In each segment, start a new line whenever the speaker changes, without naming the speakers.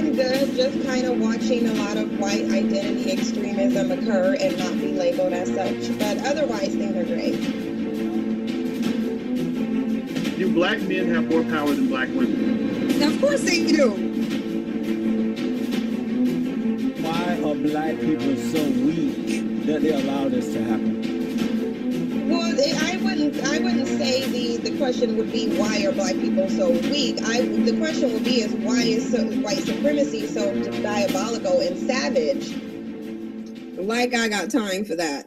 been good, just kind of watching a lot of white identity extremism occur and not be labeled as such. But otherwise, things are great.
Do black men have more power than black women?
Of course they do.
Why are black people so weak that they allow this to happen?
Well, I wouldn't say the question would be why are black people so weak. The question would be is why is white supremacy so diabolical and savage? Like I got time for that.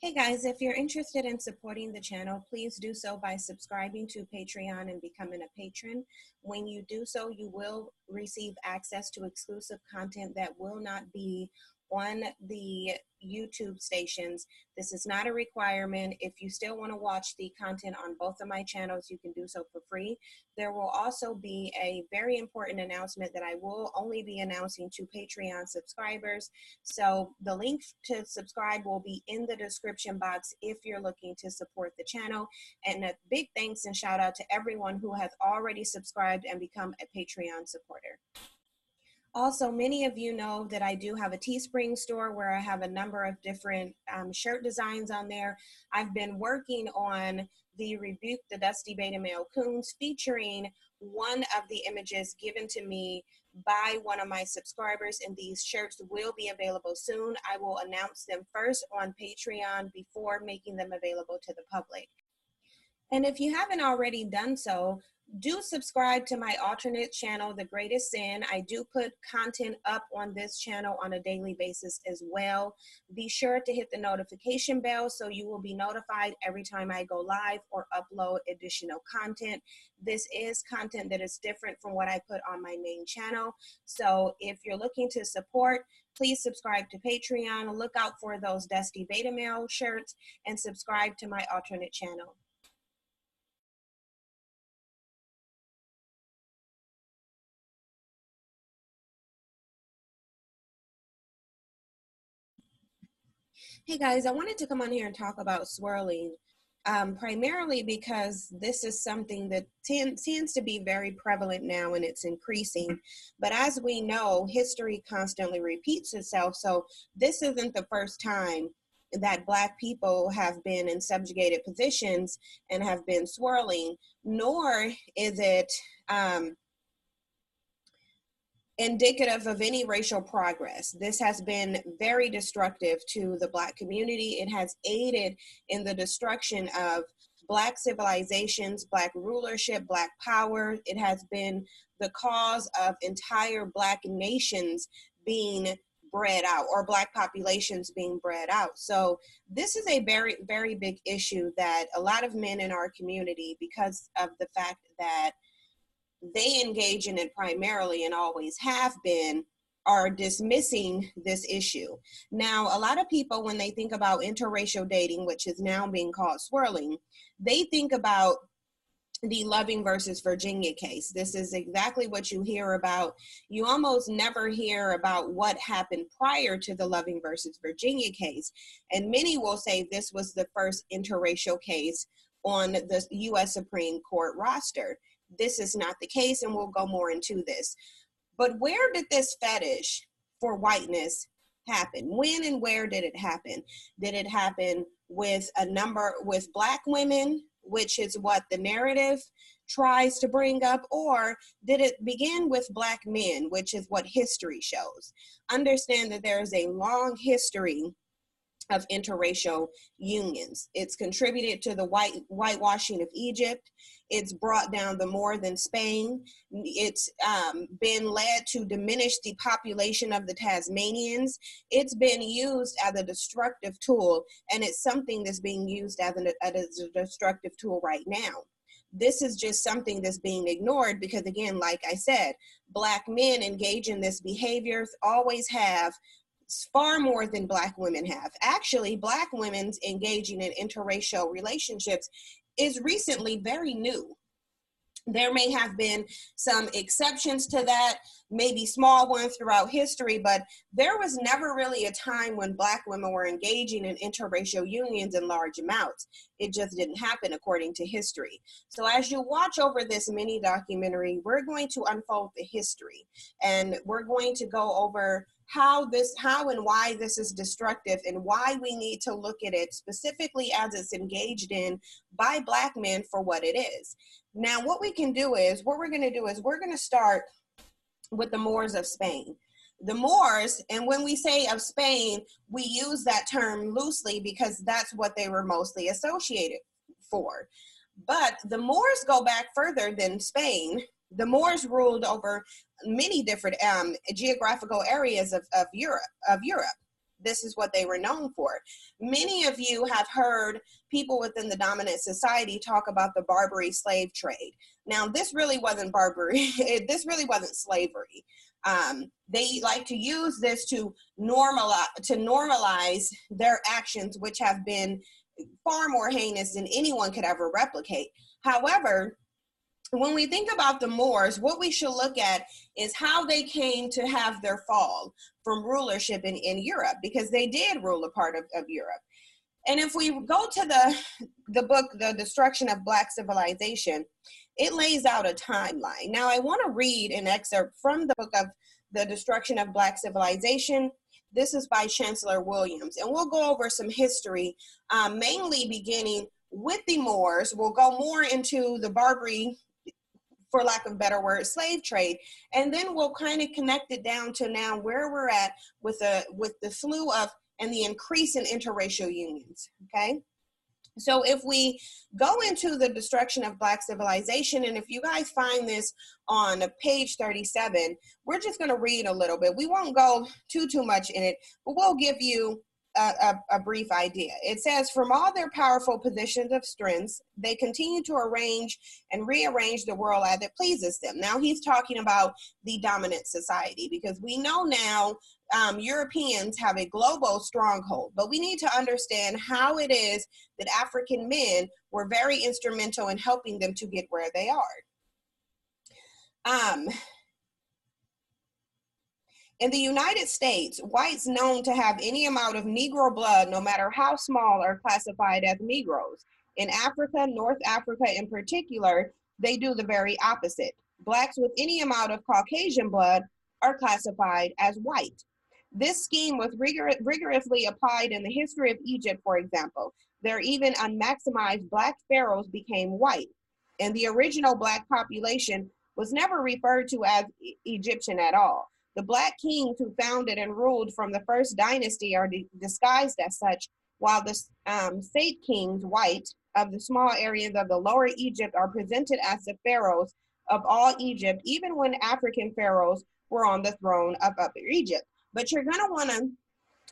Hey guys, if you're interested in supporting the channel, please do so by subscribing to Patreon and becoming a patron. When you do so, you will receive access to exclusive content that will not be on the YouTube stations. This is not a requirement. If you still want to watch the content on both of my channels, you can do so for free. There will also be a very important announcement that I will only be announcing to Patreon subscribers. So the link to subscribe will be in the description box if you're looking to support the channel. And a big thanks and shout out to everyone who has already subscribed and become a Patreon supporter. Also, many of you know that I do have a Teespring store where I have a number of different shirt designs on there. I've been working on the Rebuke the Dusty Beta Male Coons, featuring one of the images given to me by one of my subscribers, and these shirts will be available soon. I will announce them first on Patreon before making them available to the public. And if you haven't already done so, do subscribe to my alternate channel, The Greatest Sin. I do put content up on this channel on a daily basis as well. Be sure to hit the notification bell so you will be notified every time I go live or upload additional content. This is content that is different from what I put on my main channel. So if you're looking to support, please subscribe to Patreon. Look out for those Dusty Beta Male shirts and subscribe to my alternate channel. Hey guys, I wanted to come on here and talk about swirling, primarily because this is something that tends to be very prevalent now and it's increasing. But as we know, history constantly repeats itself. So this isn't the first time that Black people have been in subjugated positions and have been swirling, nor is it indicative of any racial progress. This has been very destructive to the Black community. It has aided in the destruction of Black civilizations, Black rulership, Black power. It has been the cause of entire Black nations being bred out, or Black populations being bred out. So this is a very, very big issue that a lot of men in our community, because of the fact that they engage in it primarily and always have been, are dismissing this issue. Now, a lot of people, when they think about interracial dating, which is now being called swirling, they think about the Loving versus Virginia case. This is exactly what you hear about. You almost never hear about what happened prior to the Loving versus Virginia case. And many will say this was the first interracial case on the U.S. Supreme Court roster. This is not the case, and we'll go more into this. But where did this fetish for whiteness happen? When and where did it happen? Did it happen with Black women, which is what the narrative tries to bring up, or did it begin with Black men, which is what history shows? Understand that there is a long history of interracial unions. It's contributed to the whitewashing of Egypt. It's brought down the more than Spain. It's been led to diminish the population of the Tasmanians. It's been used as a destructive tool, and it's something that's being used as a destructive tool right now. This is just something that's being ignored because, again, like I said, Black men engage in this behavior, always have, far more than Black women have. Actually, Black women's engaging in interracial relationships is recently very new. There may have been some exceptions to that, maybe small ones throughout history, but there was never really a time when Black women were engaging in interracial unions in large amounts. It just didn't happen according to history. So as you watch over this mini documentary, we're going to unfold the history, and we're going to go over how and why this is destructive, and why we need to look at it specifically as it's engaged in by Black men for what it is. Now, what we're going to do is we're going to start with the Moors of Spain. The Moors, and when we say of Spain, we use that term loosely because that's what they were mostly associated for. But the Moors go back further than Spain. The Moors ruled over many different geographical areas of Europe. This is what they were known for. Many of you have heard people within the dominant society talk about the Barbary slave trade. Now, this really wasn't Barbary. This really wasn't slavery. They like to use this to normalize their actions, which have been far more heinous than anyone could ever replicate. However, when we think about the Moors, what we should look at is how they came to have their fall from rulership in Europe, because they did rule a part of Europe. And if we go to the book, The Destruction of Black Civilization, it lays out a timeline. Now, I want to read an excerpt from the book of The Destruction of Black Civilization. This is by Chancellor Williams, and we'll go over some history, mainly beginning with the Moors. We'll go more into the Barbary, for lack of a better word, slave trade, and then we'll kind of connect it down to now where we're at with the slew of and the increase in interracial unions. Okay, so if we go into the destruction of Black civilization, and if you guys find this on page 37, we're just going to read a little bit. We won't go too much in it, but we'll give you a brief idea. It says, from all their powerful positions of strength, they continue to arrange and rearrange the world as it pleases them. Now he's talking about the dominant society, because we know now Europeans have a global stronghold, but we need to understand how it is that African men were very instrumental in helping them to get where they are. In the United States, whites known to have any amount of Negro blood, no matter how small, are classified as Negroes. In Africa, North Africa in particular, they do the very opposite. Blacks with any amount of Caucasian blood are classified as white. This scheme was rigorously applied in the history of Egypt, for example. Their even unmaximized Black pharaohs became white, and the original Black population was never referred to as Egyptian at all. The Black kings who founded and ruled from the first dynasty are disguised as such, while the state kings, white, of the small areas of the lower Egypt are presented as the pharaohs of all Egypt, even when African pharaohs were on the throne of Upper Egypt. But you're going to want to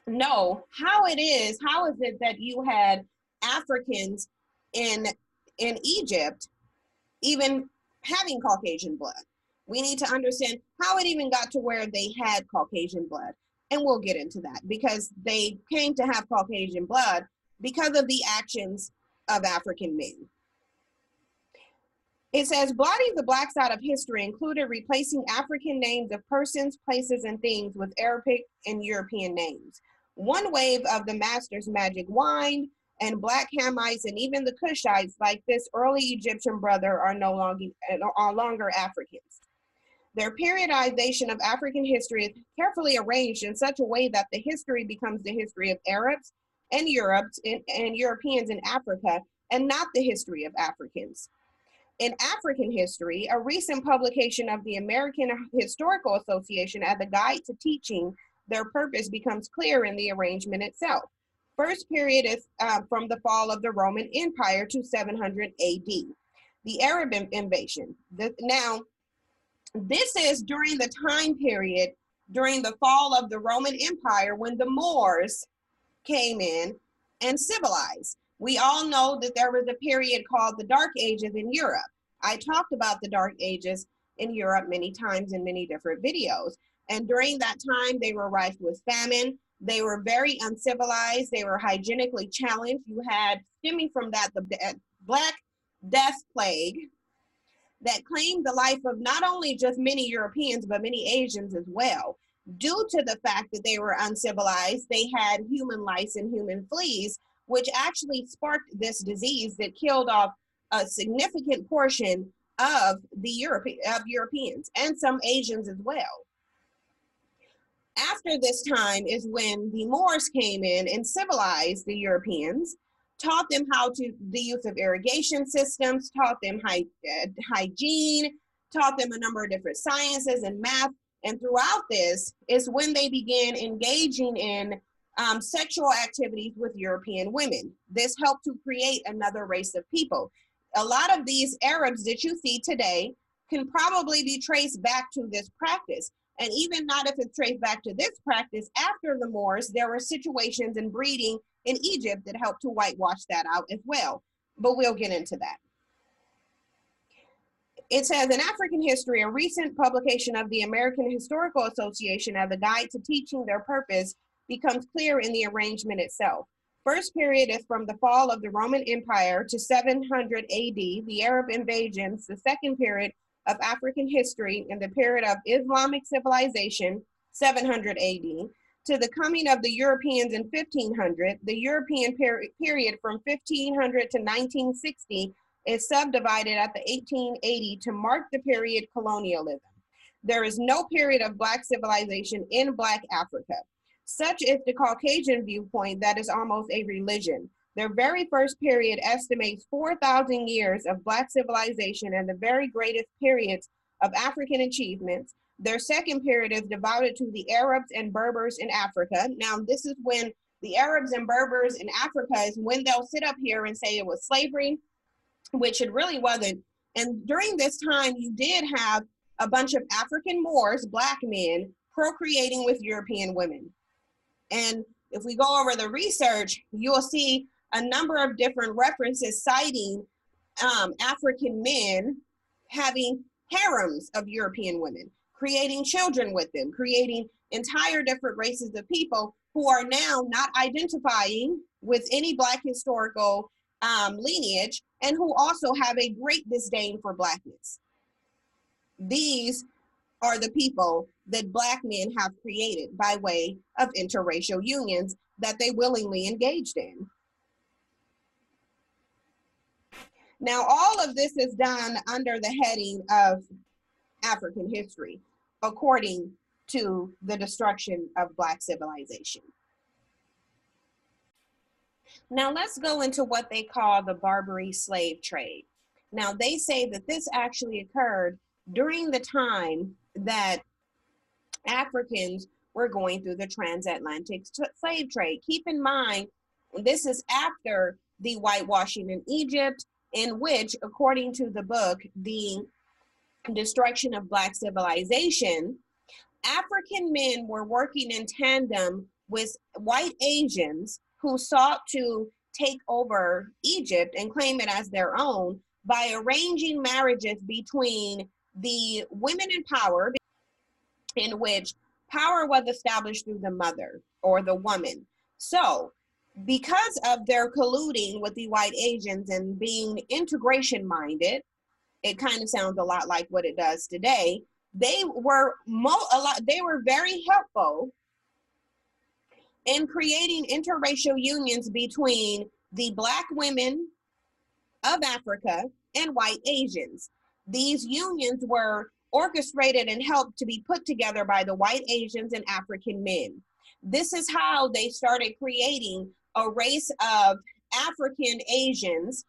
know how is it that you had Africans in Egypt even having Caucasian blood? We need to understand how it even got to where they had Caucasian blood. And we'll get into that, because they came to have Caucasian blood because of the actions of African men. It says, blotting the Black side of history included replacing African names of persons, places, and things with Arabic and European names. One wave of the master's magic wand, and Black Hamites and even the Cushites, like this early Egyptian brother, are no longer Africans. Their periodization of African history is carefully arranged in such a way that the history becomes the history of Arabs and Europeans in Africa, and not the history of Africans. In African history, a recent publication of the American Historical Association as a guide to teaching their purpose becomes clear in the arrangement itself. First period is from the fall of the Roman Empire to 700 AD. The Arab invasion. This is during the time period during the fall of the Roman Empire, when the Moors came in and civilized. We all know that there was a period called the Dark Ages in Europe. I talked about the Dark Ages in Europe many times in many different videos. And during that time, they were rife with famine. They were very uncivilized. They were hygienically challenged. You had, stemming from that, the Black Death Plague. that claimed the life of not only just many Europeans, but many Asians as well. Due to the fact that they were uncivilized, they had human lice and human fleas, which actually sparked this disease that killed off a significant portion of Europeans and some Asians as well. After this time is when the Moors came in and civilized the Europeans, taught them the use of irrigation systems, taught them hygiene, taught them a number of different sciences and math. And throughout this is when they began engaging in sexual activities with European women. This helped to create another race of people. A lot of these Arabs that you see today can probably be traced back to this practice. And even not if it's traced back to this practice, after the Moors, there were situations in breeding in Egypt that helped to whitewash that out as well. But we'll get into that. It says, in African history, a recent publication of the American Historical Association as a guide to teaching their purpose becomes clear in the arrangement itself. First period is from the fall of the Roman Empire to 700 AD, the Arab invasions. The second period of African history in the period of Islamic civilization, 700 AD, to the coming of the Europeans in 1500. The European period from 1500 to 1960 is subdivided at the 1880 to mark the period colonialism. There is no period of Black civilization in Black Africa. Such is the Caucasian viewpoint that is almost a religion. Their very first period estimates 4,000 years of Black civilization and the very greatest periods of African achievements. Their second period is devoted to the Arabs and Berbers in Africa. Now, this is when the Arabs and Berbers in Africa is when they'll sit up here and say it was slavery, which it really wasn't. And during this time, you did have a bunch of African Moors, Black men, procreating with European women. And if we go over the research, you'll see a number of different references citing African men having harems of European women, creating children with them, creating entire different races of people who are now not identifying with any Black historical lineage and who also have a great disdain for Blackness. These are the people that Black men have created by way of interracial unions that they willingly engaged in. Now, all of this is done under the heading of African history, according to the destruction of Black civilization. Now, let's go into what they call the Barbary slave trade. Now, they say that this actually occurred during the time that Africans were going through the transatlantic slave trade. Keep in mind, this is after the whitewashing in Egypt, in which, according to the book, The Destruction of Black Civilization, African men were working in tandem with white Asians who sought to take over Egypt and claim it as their own by arranging marriages between the women in power, in which power was established through the mother or the woman. So, because of their colluding with the white Asians and being integration minded, it kind of sounds a lot like what it does today. They were very helpful in creating interracial unions between the Black women of Africa and white Asians. These unions were orchestrated and helped to be put together by the white Asians and African men. This is how they started creating a race of African Asians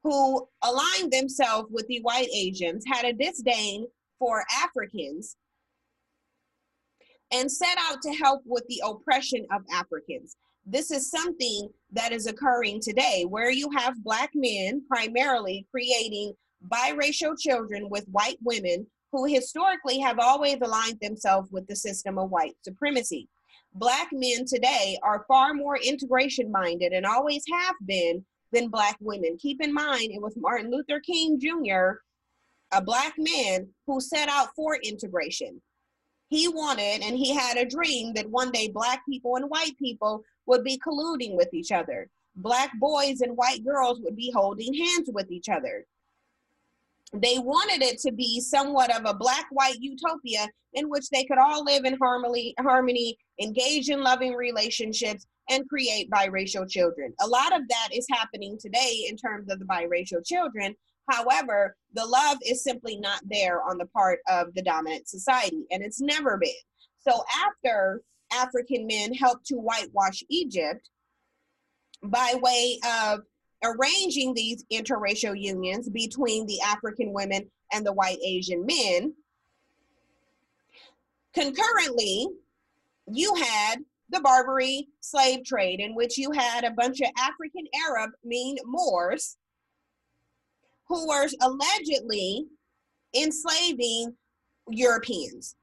who aligned themselves with the white Asians, had a disdain for Africans, and set out to help with the oppression of Africans. This is something that is occurring today, where you have Black men primarily creating biracial children with white women who historically have always aligned themselves with the system of white supremacy. Black men today are far more integration minded and always have been than Black women. Keep in mind, it was Martin Luther King Jr., a Black man, who set out for integration. He wanted, and he had a dream that one day Black people and white people would be colluding with each other. Black boys and white girls would be holding hands with each other. They wanted it to be somewhat of a black-white utopia in which they could all live in harmony, engage in loving relationships, and create biracial children. A lot of that is happening today in terms of the biracial children. However, the love is simply not there on the part of the dominant society, and it's never been. So after African men helped to whitewash Egypt by way of arranging these interracial unions between the African women and the white Asian men, concurrently, you had the Barbary slave trade, in which you had a bunch of African Arab, Moors, who were allegedly enslaving Europeans.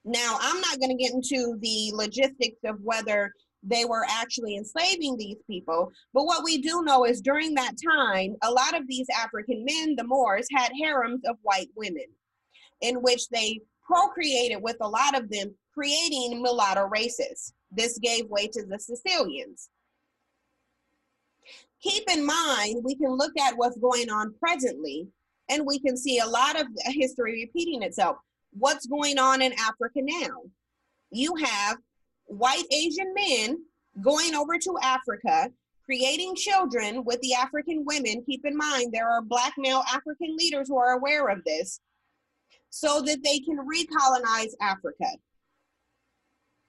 Now, I'm not going to get into the logistics of whether they were actually enslaving these people, but what we do know is during that time, a lot of these African men, the Moors, had harems of white women in which they procreated with a lot of them, creating mulatto races. This gave way to the Sicilians. Keep in mind, we can look at what's going on presently, and we can see a lot of history repeating itself. What's going on in Africa now? You have white Asian men going over to Africa, creating children with the African women. Keep in mind, there are Black male African leaders who are aware of this, so that they can recolonize Africa.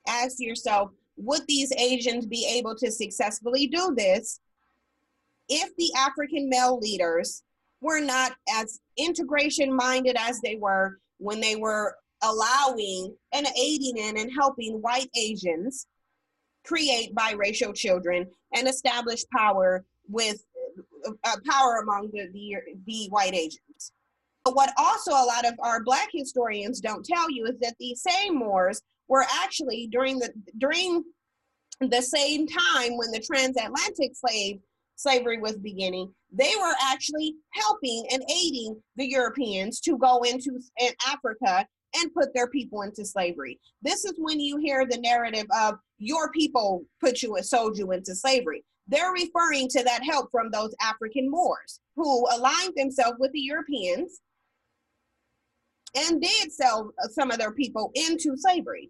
Ask yourself, would these Asians be able to successfully do this if the African male leaders were not as integration minded as they were when they were allowing and aiding in and helping white Asians create biracial children and establish power with power among the white Asians? But what also a lot of our Black historians don't tell you is that these same Moors were actually during the same time when the transatlantic slavery was beginning, they were actually helping and aiding the Europeans to go into Africa and put their people into slavery. This is when you hear the narrative of your people sold you into slavery. They're referring to that help from those African Moors who aligned themselves with the Europeans and did sell some of their people into slavery.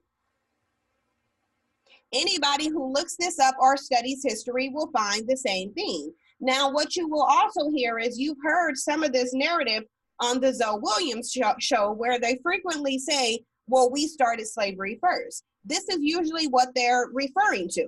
Anybody who looks this up or studies history will find the same thing. Now, what you will also hear is you've heard some of this narrative on the Zoe Williams show where they frequently say, well, we started slavery first. This is usually what they're referring to.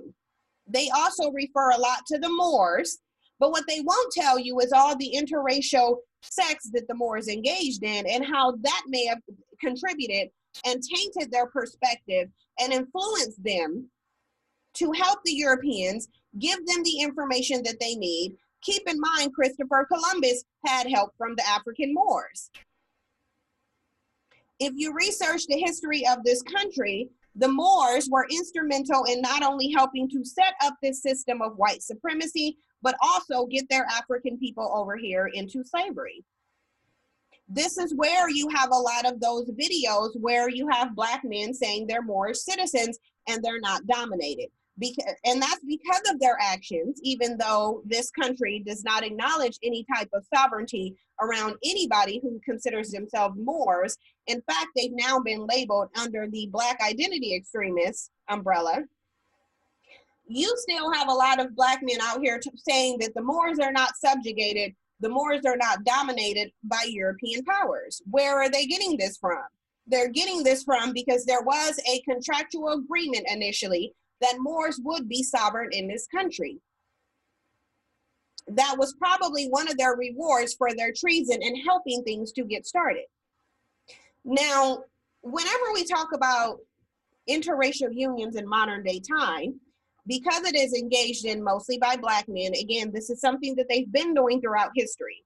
They also refer a lot to the Moors, but what they won't tell you is all the interracial sex that the Moors engaged in and how that may have contributed and tainted their perspective and influenced them to help the Europeans, give them the information that they need. Keep in mind, Christopher Columbus had help from the African Moors. If you research the history of this country, the Moors were instrumental in not only helping to set up this system of white supremacy, but also get their African people over here into slavery. This is where you have a lot of those videos where you have Black men saying they're Moorish citizens and they're not dominated. And that's because of their actions, even though this country does not acknowledge any type of sovereignty around anybody who considers themselves Moors. In fact, they've now been labeled under the Black identity extremists umbrella. You still have a lot of Black men out here saying that the Moors are not subjugated, the Moors are not dominated by European powers. Where are they getting this from? They're getting this from because there was a contractual agreement initially that Moors would be sovereign in this country. That was probably one of their rewards for their treason and helping things to get started. Now, whenever we talk about interracial unions in modern day time, because it is engaged in mostly by Black men, again, this is something that they've been doing throughout history.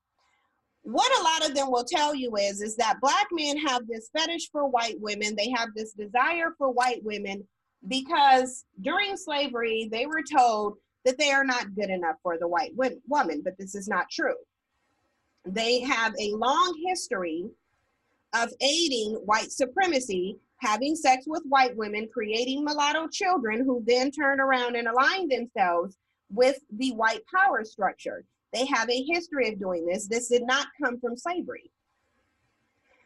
What a lot of them will tell you is that Black men have this fetish for white women. They have this desire for white women because during slavery, they were told that they are not good enough for the white woman, but this is not true. They have a long history of aiding white supremacy, having sex with white women, creating mulatto children who then turn around and align themselves with the white power structure. They have a history of doing this. This did not come from slavery.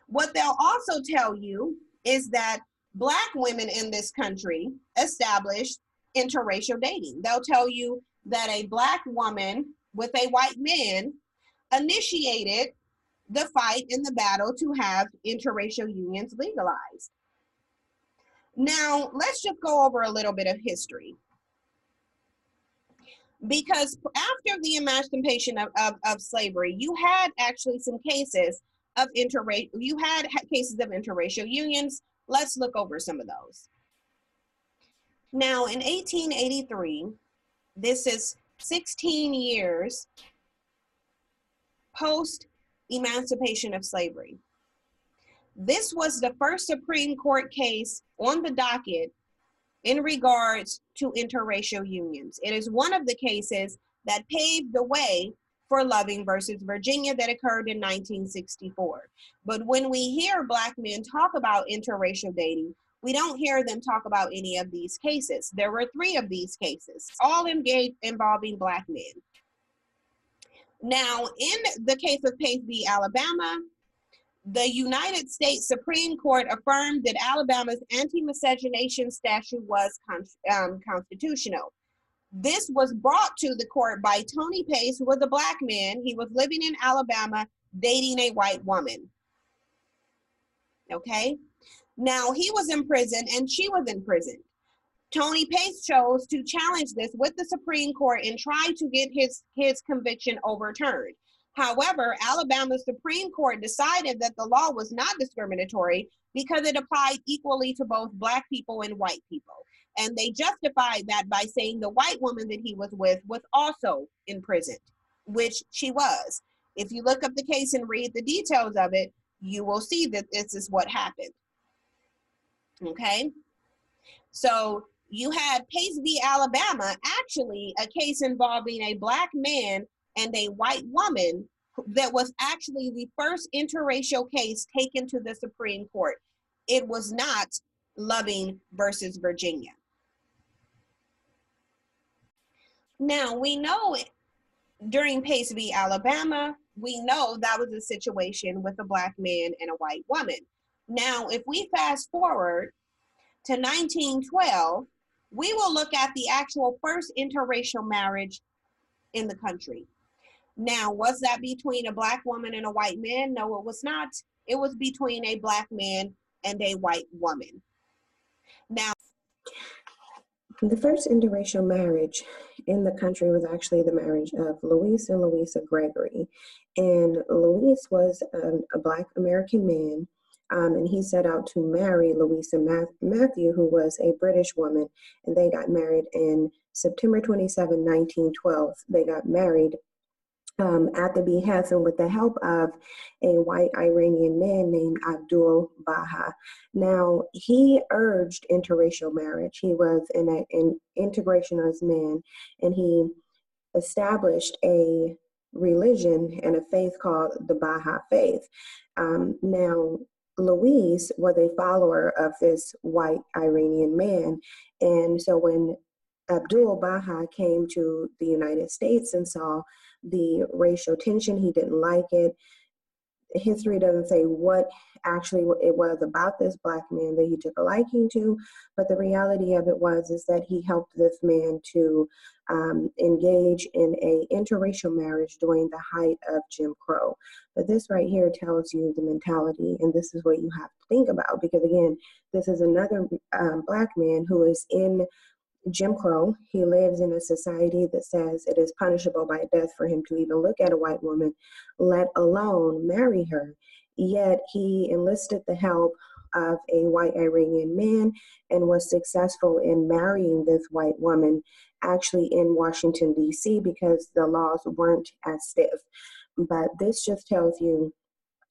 What they'll also tell you is that Black women in this country established interracial dating. They'll tell you that a Black woman with a white man initiated the fight in the battle to have interracial unions legalized. Now, let's just go over a little bit of history. Because after the emancipation of slavery, you had actually some cases of interracial unions. Let's look over some of those. Now, in 1883, this is 16 years post-emancipation of slavery. This was the first Supreme Court case on the docket in regards to interracial unions. It is one of the cases that paved the way for Loving versus Virginia that occurred in 1964. But when we hear Black men talk about interracial dating, we don't hear them talk about any of these cases. There were 3 of these cases, all involving Black men. Now, in the case of Pace v. Alabama, the United States Supreme Court affirmed that Alabama's anti-miscegenation statute was constitutional. This was brought to the court by Tony Pace, who was a Black man. He was living in Alabama, dating a white woman. Okay? Now, he was in prison and she was in prison. Tony Pace chose to challenge this with the Supreme Court and try to get his conviction overturned. However, Alabama's Supreme Court decided that the law was not discriminatory because it applied equally to both Black people and white people. And they justified that by saying the white woman that he was with was also imprisoned, which she was. If you look up the case and read the details of it, you will see that this is what happened. Okay? So you had Pace v. Alabama, actually a case involving a Black man and a white woman that was actually the first interracial case taken to the Supreme Court. It was not Loving versus Virginia. Now, we know during Pace v. Alabama, we know that was a situation with a Black man and a white woman. Now, if we fast forward to 1912, we will look at the actual first interracial marriage in the country. Now, was that between a Black woman and a white man? No, it was not. It was between a Black man and a white woman. Now,
the first interracial marriage in the country was actually the marriage of Louise and Louisa Gregory. And Louise was a Black American man, and he set out to marry Louisa Matthew, who was a British woman, and they got married in September 27, 1912. They got married at the behest and with the help of a white Iranian man named Abdul Baha. Now, he urged interracial marriage. He was an integrationist man, and he established a religion and a faith called the Baha faith. Now, Louise was a follower of this white Iranian man, and so when Abdul Baha came to the United States and saw the racial tension, he didn't like it. History doesn't say what actually it was about this Black man that he took a liking to, but the reality of it is that he helped this man to engage in a interracial marriage during the height of Jim Crow. But this right here tells you the mentality, and this is what you have to think about, because again, this is another Black man who is in Jim Crow. He lives in a society that says it is punishable by death for him to even look at a white woman, let alone marry her. Yet he enlisted the help of a white Iranian man and was successful in marrying this white woman, actually in Washington, D.C., because the laws weren't as stiff. But this just tells you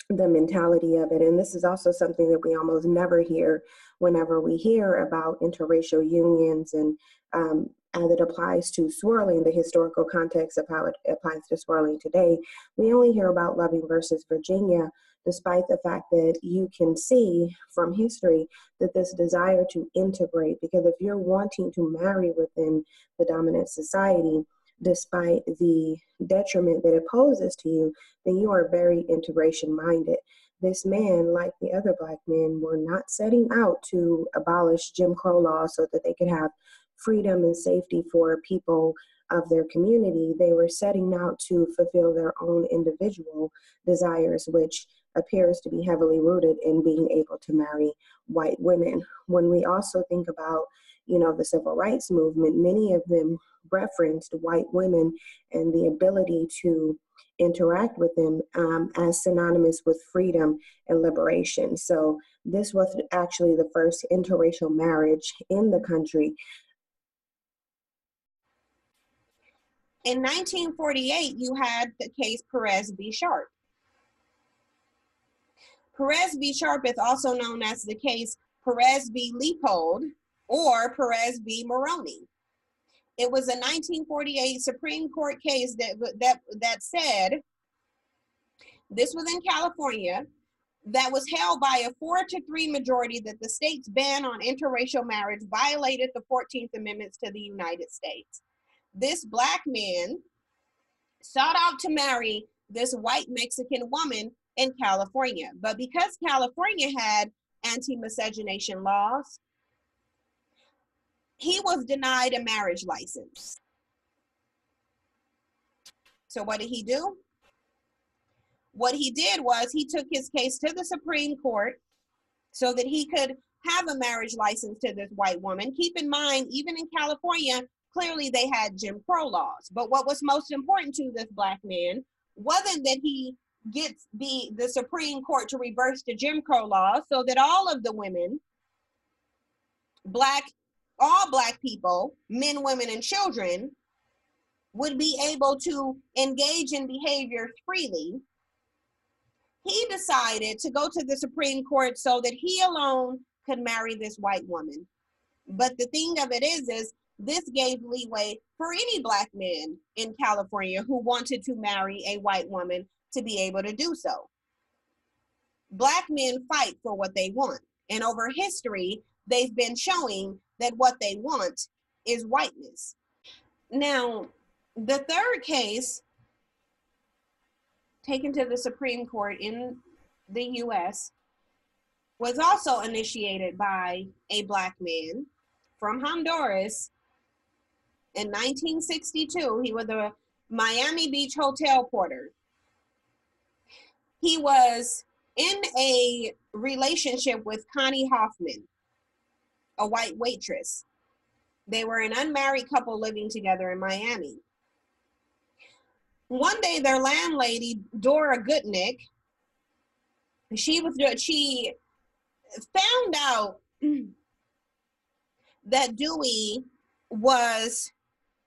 the mentality of it. And this is also something that we almost never hear whenever we hear about interracial unions and as it applies to Swirling, the historical context of how it applies to Swirling today. We only hear about Loving versus Virginia, despite the fact that you can see from history that this desire to integrate, because if you're wanting to marry within the dominant society, despite the detriment that it poses to you, then you are very integration minded.
this man, like the other Black men, were not setting out to abolish Jim Crow laws so that they could have freedom and safety for people of their community. They were setting out to fulfill their own individual desires, which appears to be heavily rooted in being able to marry white women. When we also think about, the civil rights movement, many of them referenced white women and the ability to interact with them as synonymous with freedom and liberation. So this was actually the first interracial marriage in the country.
In 1948, you had the case Perez v. Sharp. Perez v. Sharp is also known as the case Perez v. Leopold or Perez v. Maroney. It was a 1948 Supreme Court case that said, this was in California, that was held by a 4-3 majority that the state's ban on interracial marriage violated the 14th Amendment to the United States. This Black man sought out to marry this white Mexican woman in California. But because California had anti-miscegenation laws, he was denied a marriage license. So what did he do? What he did was he took his case to the Supreme Court so that he could have a marriage license to this white woman. Keep in mind, even in California, clearly they had Jim Crow laws. But what was most important to this Black man wasn't that he gets the Supreme Court to reverse the Jim Crow laws so that all of the women, all Black people, men, women, and children, would be able to engage in behavior freely. He decided to go to the Supreme Court so that he alone could marry this white woman. But the thing of it is this gave leeway for any Black man in California who wanted to marry a white woman to be able to do so. Black men fight for what they want. And over history, they've been showing that what they want is whiteness. Now, the third case taken to the Supreme Court in the US was also initiated by a Black man from Honduras in 1962. He was a Miami Beach hotel porter. He was in a relationship with Connie Hoffman, a white waitress. They were an unmarried couple living together in Miami. One day, their landlady, Dora Goodnick, she found out that Dewey was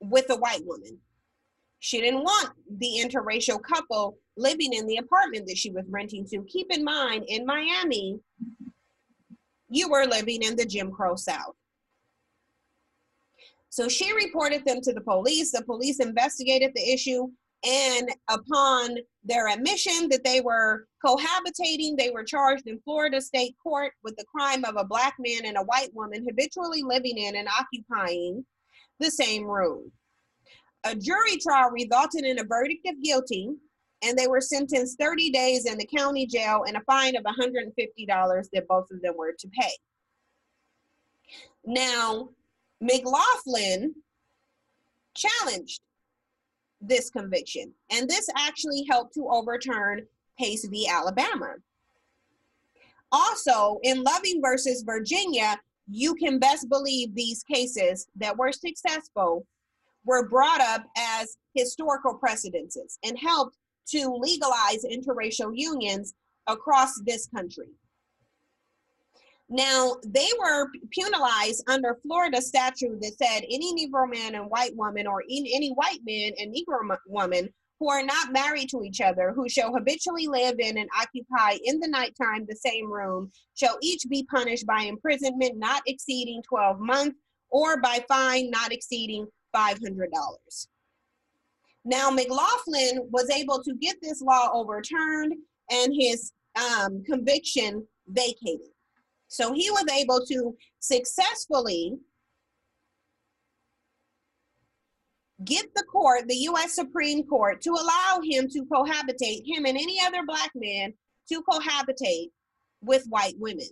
with a white woman. She didn't want the interracial couple living in the apartment that she was renting to. Keep in mind, in Miami, you were living in the Jim Crow South. So she reported them to the police. The police investigated the issue, and upon their admission that they were cohabitating, they were charged in Florida State Court with the crime of a Black man and a white woman habitually living in and occupying the same room. A jury trial resulted in a verdict of guilty, and they were sentenced 30 days in the county jail and a fine of $150 that both of them were to pay. Now, McLaughlin challenged this conviction, and this actually helped to overturn Pace v. Alabama. Also, in Loving versus Virginia, you can best believe these cases that were successful were brought up as historical precedences and helped to legalize interracial unions across this country. Now, they were penalized under Florida statute that said any Negro man and white woman, or any white man and Negro woman who are not married to each other, who shall habitually live in and occupy in the nighttime the same room, shall each be punished by imprisonment not exceeding 12 months or by fine not exceeding $500. Now, McLaughlin was able to get this law overturned and his conviction vacated. So he was able to successfully get the court, the U.S. Supreme Court, to allow him to cohabitate, him and any other Black man, to cohabitate with white women.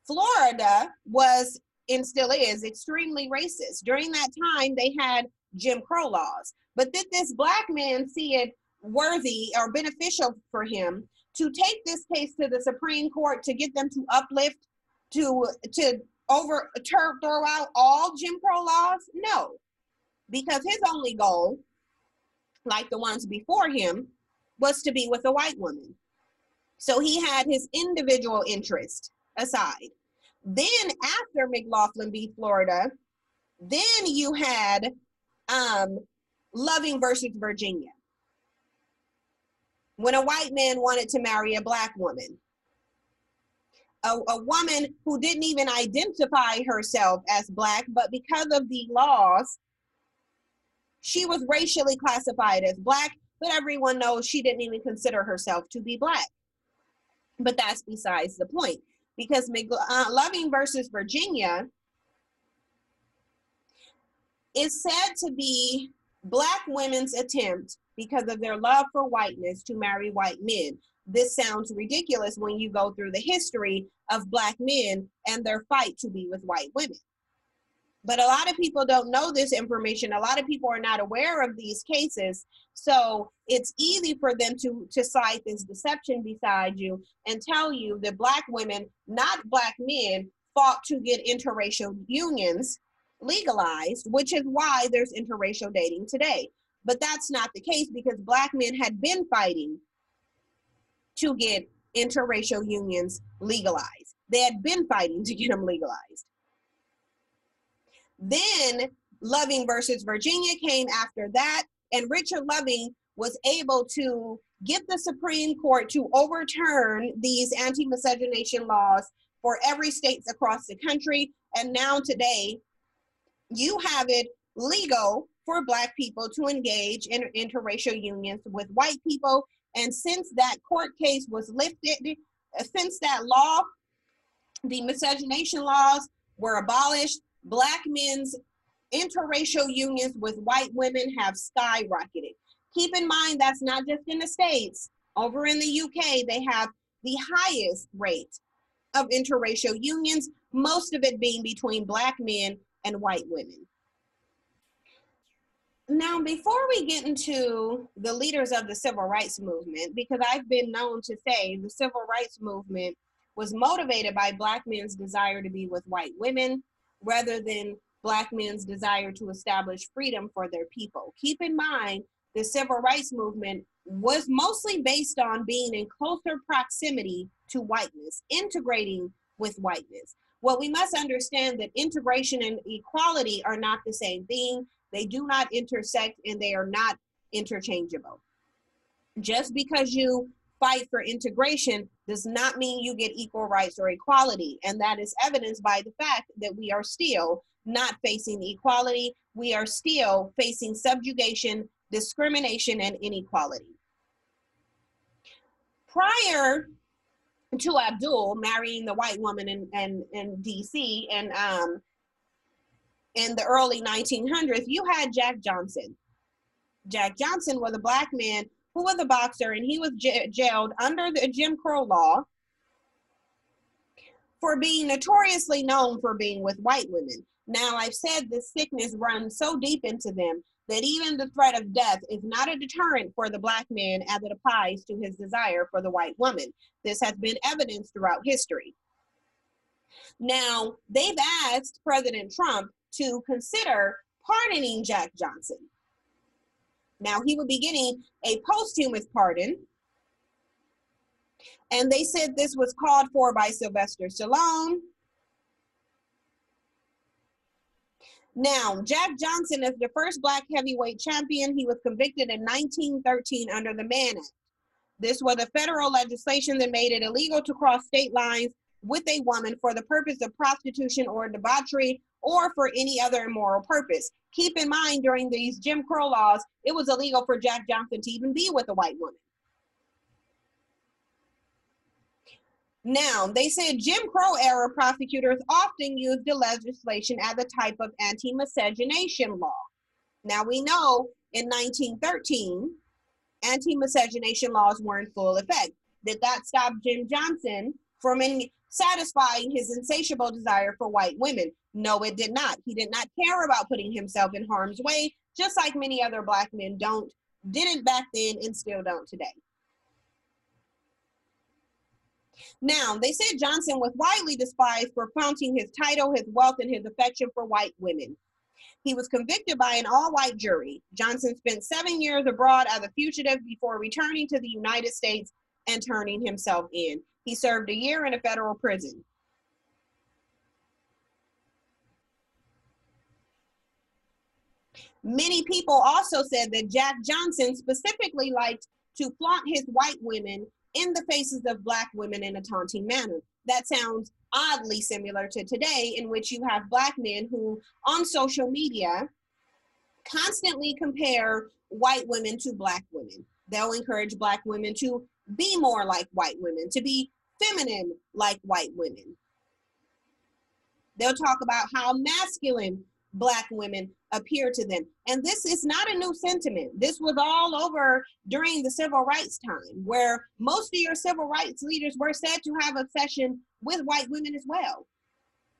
Florida was, and still is, extremely racist. During that time, they had Jim Crow laws. But did this Black man see it worthy or beneficial for him to take this case to the Supreme Court to get them to uplift, to throw out all Jim Crow laws? No, because his only goal, like the ones before him, was to be with a white woman. So he had his individual interest aside. Then after McLaughlin v. Florida, then you had Loving versus Virginia, when a white man wanted to marry a Black woman, a woman who didn't even identify herself as Black, but because of the laws, she was racially classified as Black, but everyone knows she didn't even consider herself to be Black. But that's besides the point, because Loving versus Virginia is said to be Black women's attempt, because of their love for whiteness, to marry white men. This sounds ridiculous when you go through the history of Black men and their fight to be with white women. But a lot of people don't know this information. A lot of people are not aware of these cases. So it's easy for them to cite this deception beside you and tell you that Black women, not Black men, fought to get interracial unions legalized, which is why there's interracial dating today. But that's not the case, because Black men had been fighting to get interracial unions legalized. They had been fighting to get them legalized. Then Loving versus Virginia came after that, and Richard Loving was able to get the Supreme Court to overturn these anti-miscegenation laws for every state across the country. And now today, you have it legal for Black people to engage in interracial unions with white people. And since that court case was lifted, since that law, the miscegenation laws were abolished, Black men's interracial unions with white women have skyrocketed. Keep in mind, that's not just in the States. Over in the UK, they have the highest rate of interracial unions, most of it being between Black men and white women. Now, before we get into the leaders of the civil rights movement, because I've been known to say the civil rights movement was motivated by Black men's desire to be with white women rather than Black men's desire to establish freedom for their people. Keep in mind, the civil rights movement was mostly based on being in closer proximity to whiteness, integrating with whiteness. Well, we must understand that integration and equality are not the same thing. They do not intersect, and they are not interchangeable. Just because you fight for integration does not mean you get equal rights or equality. And that is evidenced by the fact that we are still not facing equality. We are still facing subjugation, discrimination, and inequality. Prior to Abdul marrying the white woman in DC and in the early 1900s, you had Jack Johnson. Jack Johnson was a Black man who was a boxer, and he was jailed under the Jim Crow law for being notoriously known for being with white women. Now, I've said this sickness runs so deep into them that even the threat of death is not a deterrent for the Black man as it applies to his desire for the white woman. This has been evidenced throughout history. Now, they've asked President Trump to consider pardoning Jack Johnson. Now, he would be getting a posthumous pardon, and they said this was called for by Sylvester Stallone. Now, Jack Johnson is the first Black heavyweight champion. He was convicted in 1913 under the Mann Act. This was a federal legislation that made it illegal to cross state lines with a woman for the purpose of prostitution or debauchery or for any other immoral purpose. Keep in mind, during these Jim Crow laws, it was illegal for Jack Johnson to even be with a white woman. Now, they said Jim Crow era prosecutors often used the legislation as a type of anti-miscegenation law. Now, we know in 1913, anti-miscegenation laws were in full effect. Did that stop Jim Johnson from satisfying his insatiable desire for white women? No, it did not. He did not care about putting himself in harm's way, just like many other Black men didn't back then and still don't today. Now, they said Johnson was widely despised for flaunting his title, his wealth, and his affection for white women. He was convicted by an all-white jury. Johnson spent 7 years abroad as a fugitive before returning to the United States and turning himself in. He served a year in a federal prison. Many people also said that Jack Johnson specifically liked to flaunt his white women in the faces of Black women in a taunting manner. That sounds oddly similar to today, in which you have Black men who, on social media, constantly compare white women to Black women. They'll encourage Black women to be more like white women, to be feminine like white women. They'll talk about how masculine Black women appear to them. And this is not a new sentiment. This was all over during the civil rights time, where most of your civil rights leaders were said to have obsession with white women as well.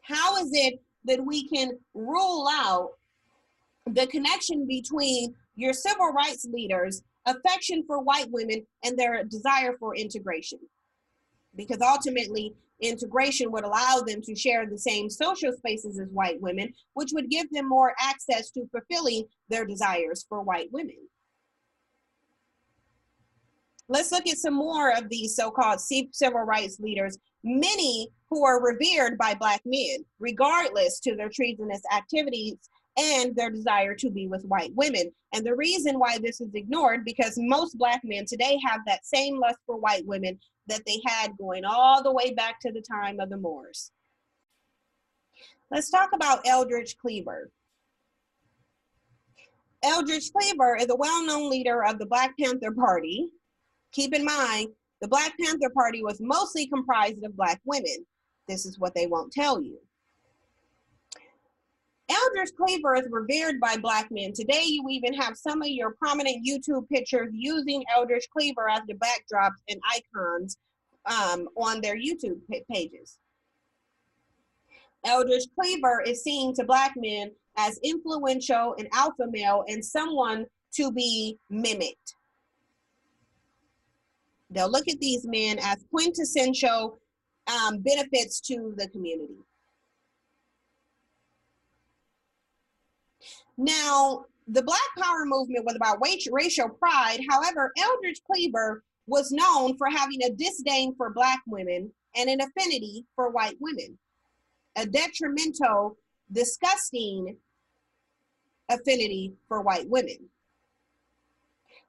How is it that we can rule out the connection between your civil rights leaders' affection for white women and their desire for integration? Because ultimately, integration would allow them to share the same social spaces as white women, which would give them more access to fulfilling their desires for white women. Let's look at some more of these so-called civil rights leaders, many who are revered by Black men, regardless to their treasonous activities and their desire to be with white women. And the reason why this is ignored, because most Black men today have that same lust for white women that they had going all the way back to the time of the Moors. Let's talk about Eldridge Cleaver. Eldridge Cleaver is a well-known leader of the Black Panther Party. Keep in mind, the Black Panther Party was mostly comprised of Black women. This is what they won't tell you. Eldridge Cleaver is revered by Black men. Today, you even have some of your prominent YouTube pictures using Eldridge Cleaver as the backdrops and icons on their YouTube pages. Eldridge Cleaver is seen to Black men as influential, an alpha male, and someone to be mimicked. They'll look at these men as quintessential benefits to the community. Now, the Black Power movement was about racial pride. However, Eldridge Cleaver was known for having a disdain for Black women and an affinity for white women, a detrimental, disgusting affinity for white women.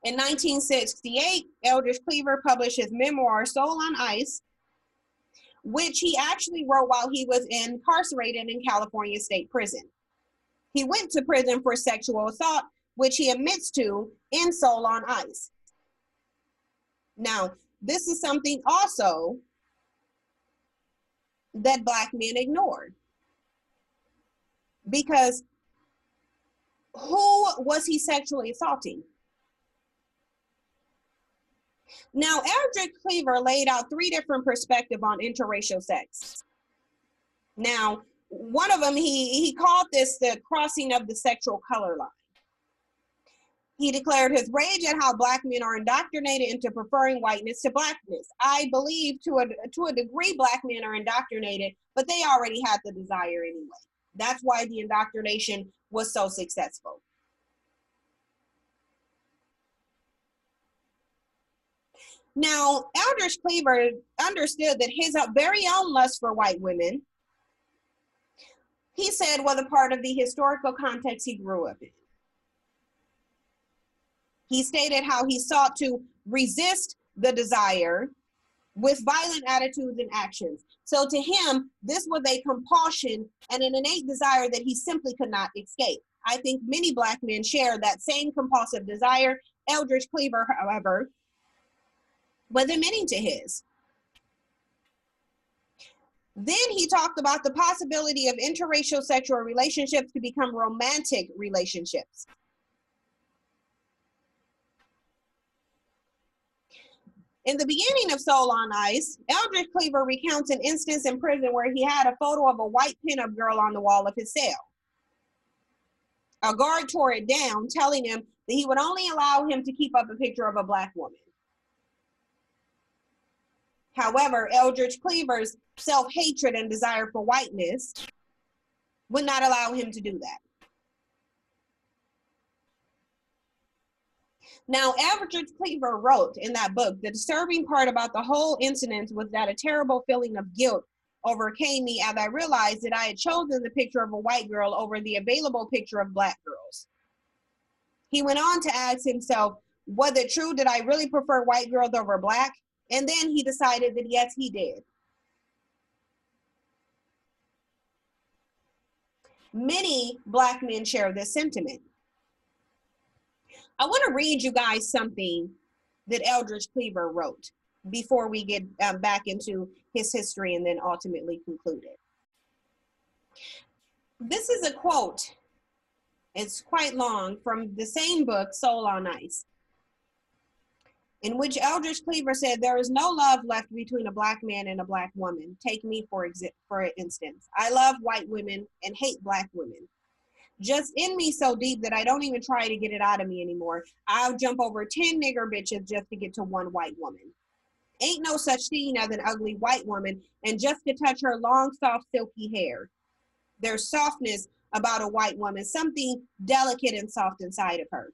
In 1968, Eldridge Cleaver published his memoir, Soul on Ice, which he actually wrote while he was incarcerated in California State Prison. He went to prison for sexual assault, which he admits to in Soul on Ice. Now, this is something also that Black men ignored. Because who was he sexually assaulting? Now, Eldridge Cleaver laid out 3 different perspectives on interracial sex. Now, one of them, he called this the crossing of the sexual color line. He declared his rage at how Black men are indoctrinated into preferring whiteness to Blackness. I believe to a degree Black men are indoctrinated, but they already had the desire anyway. That's why the indoctrination was so successful. Now, Eldridge Cleaver understood that his very own lust for white women, he said, was a part of the historical context he grew up in. He stated how he sought to resist the desire with violent attitudes and actions. So to him, this was a compulsion and an innate desire that he simply could not escape. I think many Black men share that same compulsive desire. Eldridge Cleaver, however, was admitting to his. Then he talked about the possibility of interracial sexual relationships to become romantic relationships. In the beginning of Soul on Ice, Eldridge Cleaver recounts an instance in prison where he had a photo of a white pinup girl on the wall of his cell. A guard tore it down, telling him that he would only allow him to keep up a picture of a black woman. However, Eldridge Cleaver's self-hatred and desire for whiteness would not allow him to do that. Now, Eldridge Cleaver wrote in that book, the disturbing part about the whole incident was that a terrible feeling of guilt overcame me as I realized that I had chosen the picture of a white girl over the available picture of black girls. He went on to ask himself, was it true that I really prefer white girls over black? And then he decided that yes, he did. Many black men share this sentiment. I want to read you guys something that Eldridge Cleaver wrote before we get back into his history and then ultimately conclude it. This is a quote. It's quite long from the same book, Soul on Ice, in which Eldridge Cleaver said, there is no love left between a black man and a black woman. Take me for instance. I love white women and hate black women. Just in me so deep that I don't even try to get it out of me anymore. I'll jump over 10 nigger bitches just to get to one white woman. Ain't no such thing as an ugly white woman, and just to touch her long, soft, silky hair. There's softness about a white woman, something delicate and soft inside of her.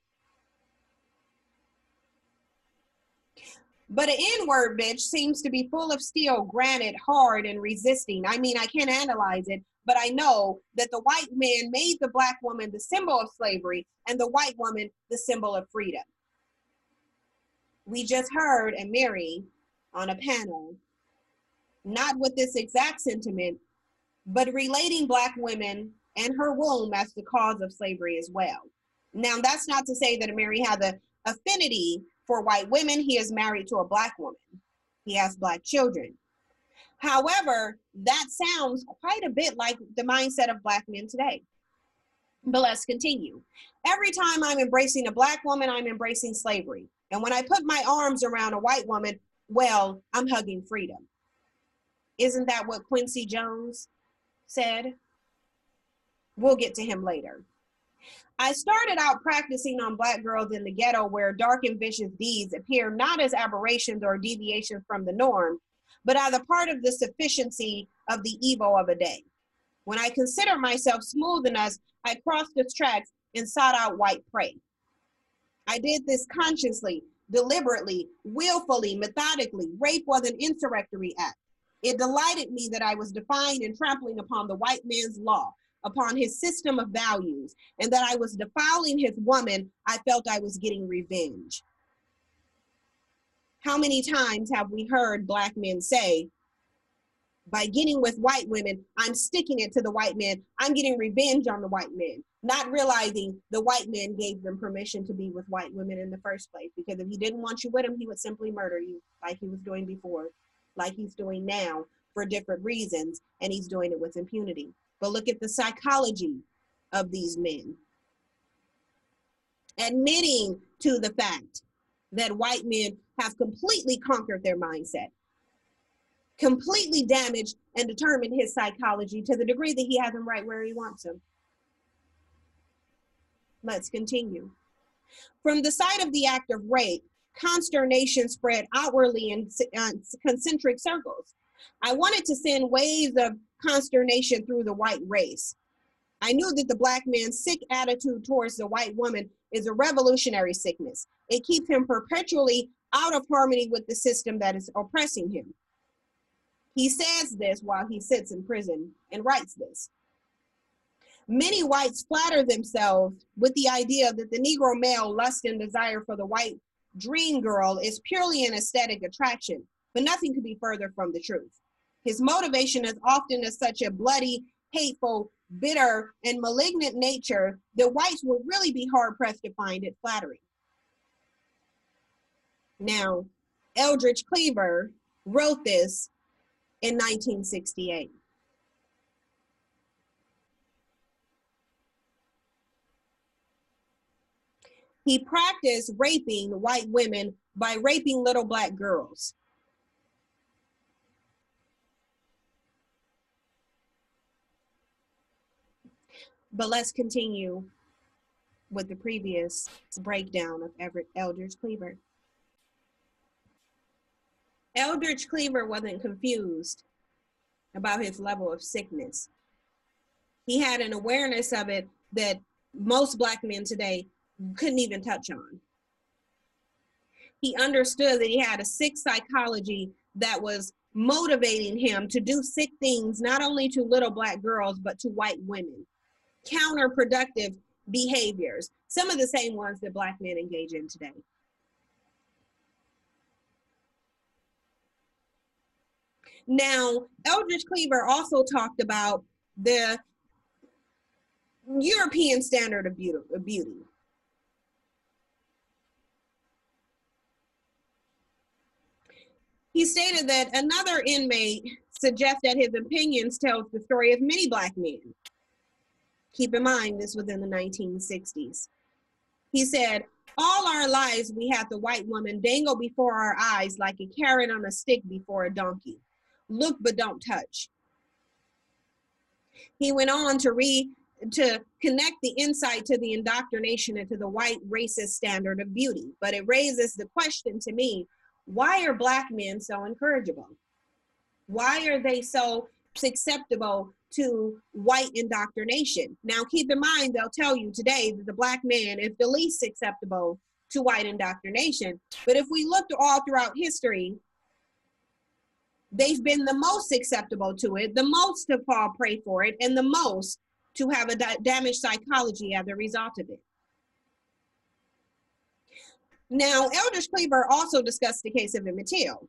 But an N-word bitch seems to be full of steel, granite, hard, and resisting. I mean, I can't analyze it, but I know that the white man made the black woman the symbol of slavery and the white woman the symbol of freedom. We just heard a Mary on a panel, not with this exact sentiment, but relating black women and her womb as the cause of slavery as well. Now, that's not to say that Mary had the affinity for white women. He is married to a black woman. He has black children. However, that sounds quite a bit like the mindset of black men today. But let's continue. Every time I'm embracing a black woman, I'm embracing slavery. And when I put my arms around a white woman, well, I'm hugging freedom. Isn't that what Quincy Jones said? We'll get to him later. I started out practicing on black girls in the ghetto where dark and vicious deeds appear not as aberrations or deviations from the norm, but as a part of the sufficiency of the evil of a day. When I consider myself smooth enough, I crossed the tracks and sought out white prey. I did this consciously, deliberately, willfully, methodically. Rape was an insurrectory act. It delighted me that I was defying and trampling upon the white man's law, upon his system of values, and that I was defiling his woman. I felt I was getting revenge. How many times have we heard black men say, by getting with white women, I'm sticking it to the white man. I'm getting revenge on the white man, not realizing the white man gave them permission to be with white women in the first place. Because if he didn't want you with him, he would simply murder you like he was doing before, like he's doing now for different reasons, and he's doing it with impunity. But look at the psychology of these men. Admitting to the fact that white men have completely conquered their mindset, completely damaged and determined his psychology to the degree that he has him right where he wants him. Let's continue. From the site of the act of rape, consternation spread outwardly in concentric circles. I wanted to send waves of consternation through the white race. I knew that the black man's sick attitude towards the white woman is a revolutionary sickness. It keeps him perpetually out of harmony with the system that is oppressing him. He says this while he sits in prison and writes this. Many whites flatter themselves with the idea that the Negro male lust and desire for the white dream girl is purely an aesthetic attraction, but nothing could be further from the truth. His motivation is often of such a bloody, hateful, bitter, and malignant nature that whites would really be hard-pressed to find it flattering. Now, Eldridge Cleaver wrote this in 1968. He practiced raping white women by raping little black girls. But let's continue with the previous breakdown of Eldridge Cleaver. Eldridge Cleaver wasn't confused about his level of sickness. He had an awareness of it that most Black men today couldn't even touch on. He understood that he had a sick psychology that was motivating him to do sick things, not only to little Black girls, but to white women. Counterproductive behaviors, some of the same ones that Black men engage in today. Now, Eldridge Cleaver also talked about the European standard of beauty. He stated that another inmate suggests that his opinions tells the story of many Black men. Keep in mind, this was in the 1960s. He said, all our lives we had the white woman dangle before our eyes like a carrot on a stick before a donkey. Look but don't touch. He went on to connect the insight to the indoctrination into the white racist standard of beauty. But it raises the question to me, why are Black men so incorrigible? Why are they so susceptible to white indoctrination? Now, keep in mind, they'll tell you today that the Black man is the least susceptible to white indoctrination. But if we look all throughout history, they've been the most susceptible to it, the most to fall prey for it, and the most to have a damaged psychology as a result of it. Now, Eldridge Cleaver also discussed the case of Emmett Till.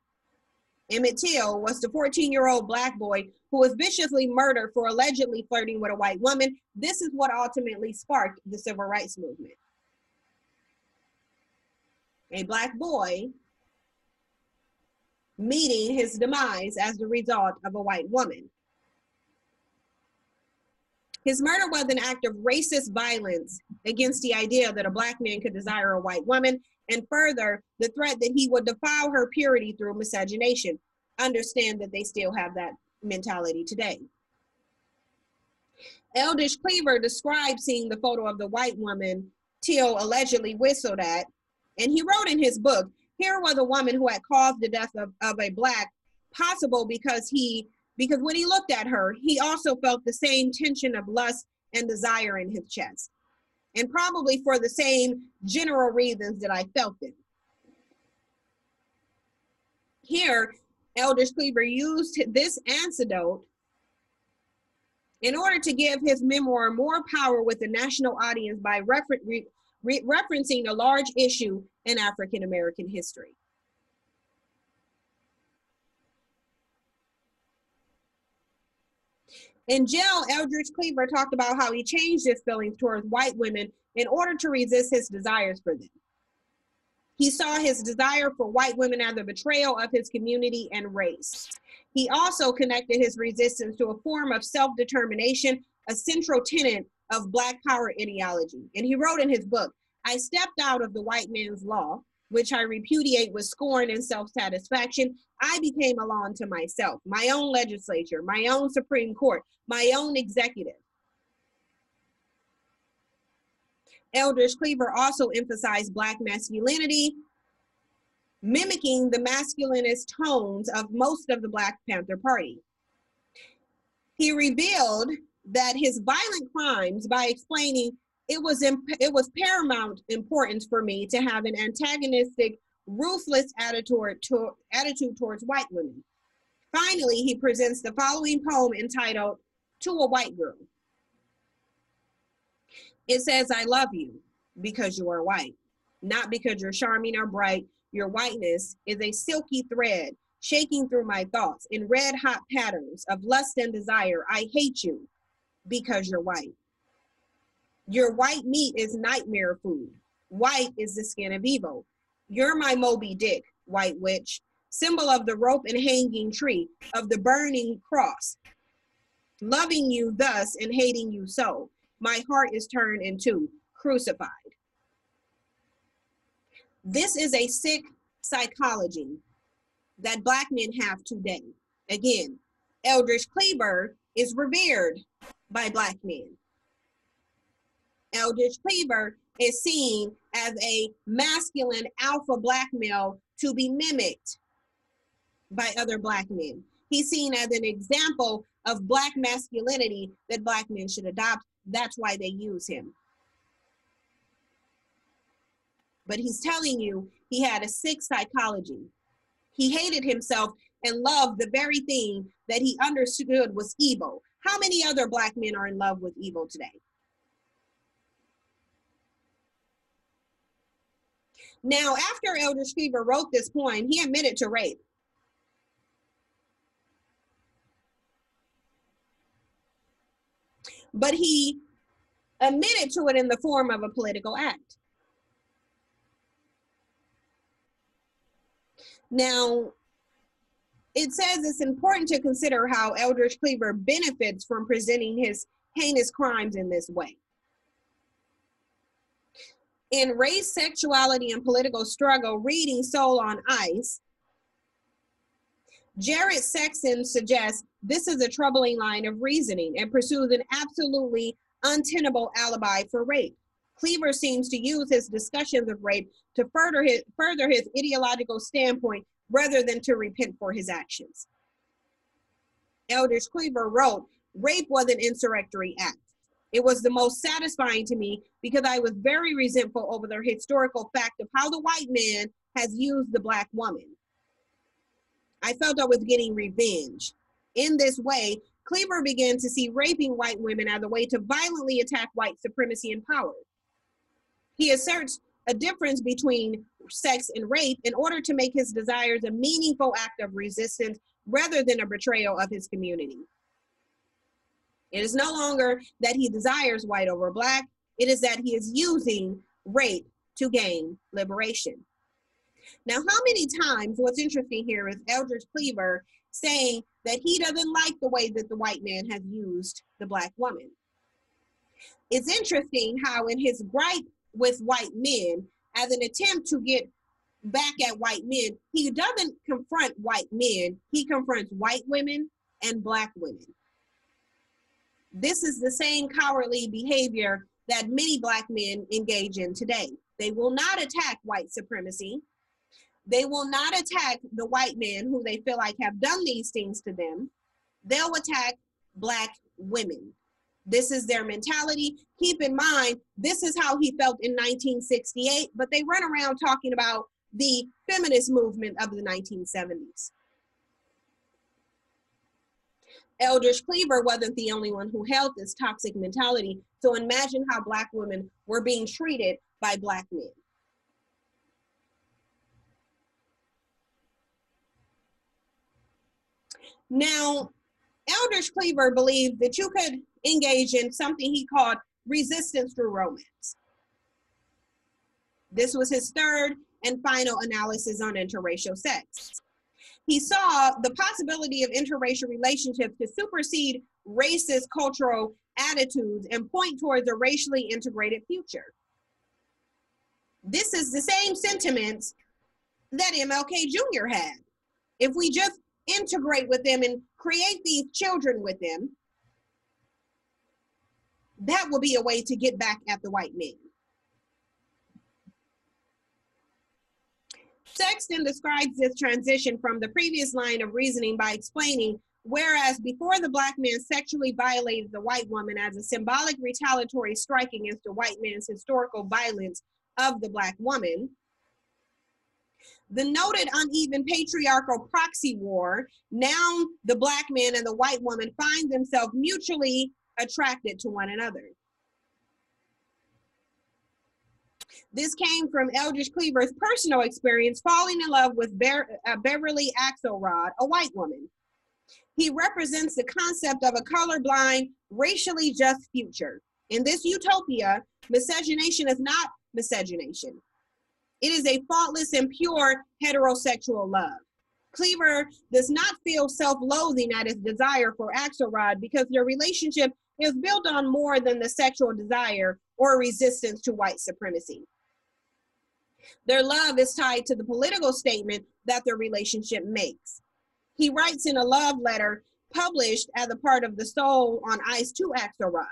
Emmett Till was the 14-year-old Black boy who was viciously murdered for allegedly flirting with a white woman. This is what ultimately sparked the civil rights movement. A Black boy meeting his demise as the result of a white woman. His murder was an act of racist violence against the idea that a Black man could desire a white woman, and further, the threat that he would defile her purity through miscegenation. Understand that they still have that mentality today. Eldridge Cleaver described seeing the photo of the white woman Till allegedly whistled at, and he wrote in his book, here was a woman who had caused the death of a Black, possible because when he looked at her, he also felt the same tension of lust and desire in his chest, and probably for the same general reasons that I felt them. Here, Eldridge Cleaver used this anecdote in order to give his memoir more power with the national audience by referencing a large issue in African American history. In jail, Eldridge Cleaver talked about how he changed his feelings towards white women in order to resist his desires for them. He saw his desire for white women as a betrayal of his community and race. He also connected his resistance to a form of self-determination, a central tenet of Black power ideology. And he wrote in his book, I stepped out of the white man's law, which I repudiate with scorn and self-satisfaction. I became a law unto myself, my own legislature, my own Supreme Court, my own executive. Eldridge Cleaver also emphasized Black masculinity, mimicking the masculinist tones of most of the Black Panther Party. He revealed that his violent crimes by explaining it was paramount importance for me to have an antagonistic, ruthless attitude towards white women. Finally, he presents the following poem entitled To a White Girl. It says, I love you because you are white, not because you're charming or bright. Your whiteness is a silky thread shaking through my thoughts in red hot patterns of lust and desire. I hate you because you're white. Your white meat is nightmare food. White is the skin of evil. You're my Moby Dick, white witch, symbol of the rope and hanging tree, of the burning cross. Loving you thus and hating you so, my heart is turned into crucified. This is a sick psychology that Black men have today. Again, Eldridge Cleaver is revered by Black men. Eldridge Cleaver is seen as a masculine alpha Black male to be mimicked by other Black men. He's seen as an example of Black masculinity that Black men should adopt. That's why they use him. But he's telling you he had a sick psychology. He hated himself and loved the very thing that he understood was evil. How many other Black men are in love with evil today? Now, after Eldridge Cleaver wrote this poem, he admitted to rape. But he admitted to it in the form of a political act. Now, it says it's important to consider how Eldridge Cleaver benefits from presenting his heinous crimes in this way. In Race, Sexuality, and Political Struggle, reading Soul on Ice, Jared Sexton suggests this is a troubling line of reasoning and pursues an absolutely untenable alibi for rape. Cleaver seems to use his discussions of rape to further his ideological standpoint rather than to repent for his actions. Eldridge Cleaver wrote, "Rape was an insurrectory act. It was the most satisfying to me because I was very resentful over the historical fact of how the white man has used the Black woman. I felt I was getting revenge. In this way, Cleaver began to see raping white women as a way to violently attack white supremacy and power. He asserts a difference between sex and rape in order to make his desires a meaningful act of resistance rather than a betrayal of his community. It is no longer that he desires white over Black, it is that he is using rape to gain liberation." Now, how many times, what's interesting here is Eldridge Cleaver saying that he doesn't like the way that the white man has used the Black woman. It's interesting how in his gripe with white men, as an attempt to get back at white men, he doesn't confront white men, he confronts white women and Black women. This is the same cowardly behavior that many Black men engage in today. They will not attack white supremacy. They will not attack the white men who they feel like have done these things to them. They'll attack Black women. This is their mentality. Keep in mind, this is how he felt in 1968, but they run around talking about the feminist movement of the 1970s. Eldridge Cleaver wasn't the only one who held this toxic mentality, so imagine how Black women were being treated by Black men. Now, Eldridge Cleaver believed that you could engage in something he called resistance through romance. This was his third and final analysis on interracial sex. He saw the possibility of interracial relationships to supersede racist cultural attitudes and point towards a racially integrated future. This is the same sentiments that MLK Jr. had. If we just integrate with them and create these children with them, that will be a way to get back at the white men. Sexton describes this transition from the previous line of reasoning by explaining, whereas before the Black man sexually violated the white woman as a symbolic retaliatory strike against the white man's historical violence of the Black woman, the noted uneven patriarchal proxy war, now the Black man and the white woman find themselves mutually attracted to one another. This came from Eldridge Cleaver's personal experience falling in love with Beverly Axelrod, a white woman. He represents the concept of a colorblind, racially just future. In this utopia, miscegenation is not miscegenation. It is a faultless and pure heterosexual love. Cleaver does not feel self-loathing at his desire for Axelrod because their relationship is built on more than the sexual desire or resistance to white supremacy. Their love is tied to the political statement that their relationship makes. He writes in a love letter published as a part of the Soul on Ice to Axelrod.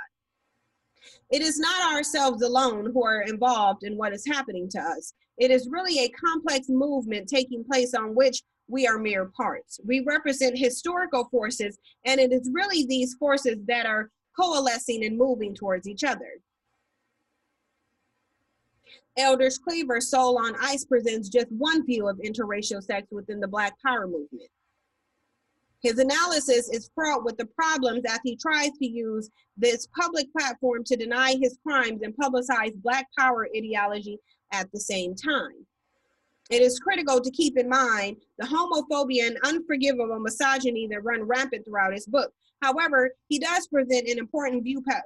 It is not ourselves alone who are involved in what is happening to us. It is really a complex movement taking place on which we are mere parts. We represent historical forces, and it is really these forces that are coalescing and moving towards each other. Eldridge Cleaver's Soul on Ice presents just one view of interracial sex within the Black Power movement. His analysis is fraught with the problems as he tries to use this public platform to deny his crimes and publicize Black Power ideology at the same time. It is critical to keep in mind the homophobia and unforgivable misogyny that run rampant throughout his book. However, he does present an important viewpoint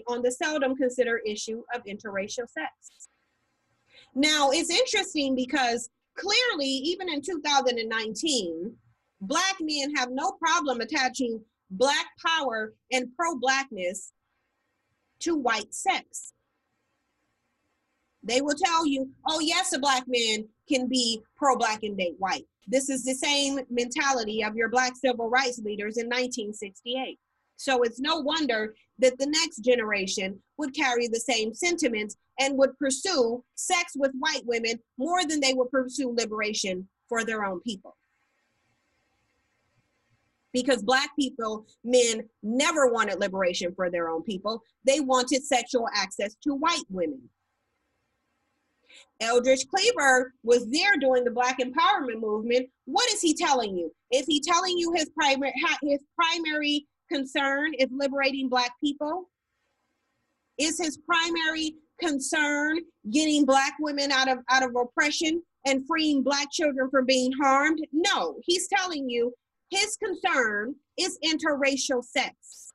on the seldom considered issue of interracial sex. Now, it's interesting because clearly, even in 2019, Black men have no problem attaching Black power and pro-Blackness to white sex. They will tell you, oh yes, a Black man can be pro-Black and date white. This is the same mentality of your Black civil rights leaders in 1968. So it's no wonder that the next generation would carry the same sentiments and would pursue sex with white women more than they would pursue liberation for their own people. Because Black people, men, never wanted liberation for their own people. They wanted sexual access to white women. Eldridge Cleaver was there during the Black empowerment movement. What is he telling you? Is he telling you his primary concern is liberating Black people? Is his primary concern getting Black women out of oppression and freeing Black children from being harmed? No, he's telling you his concern is interracial sex.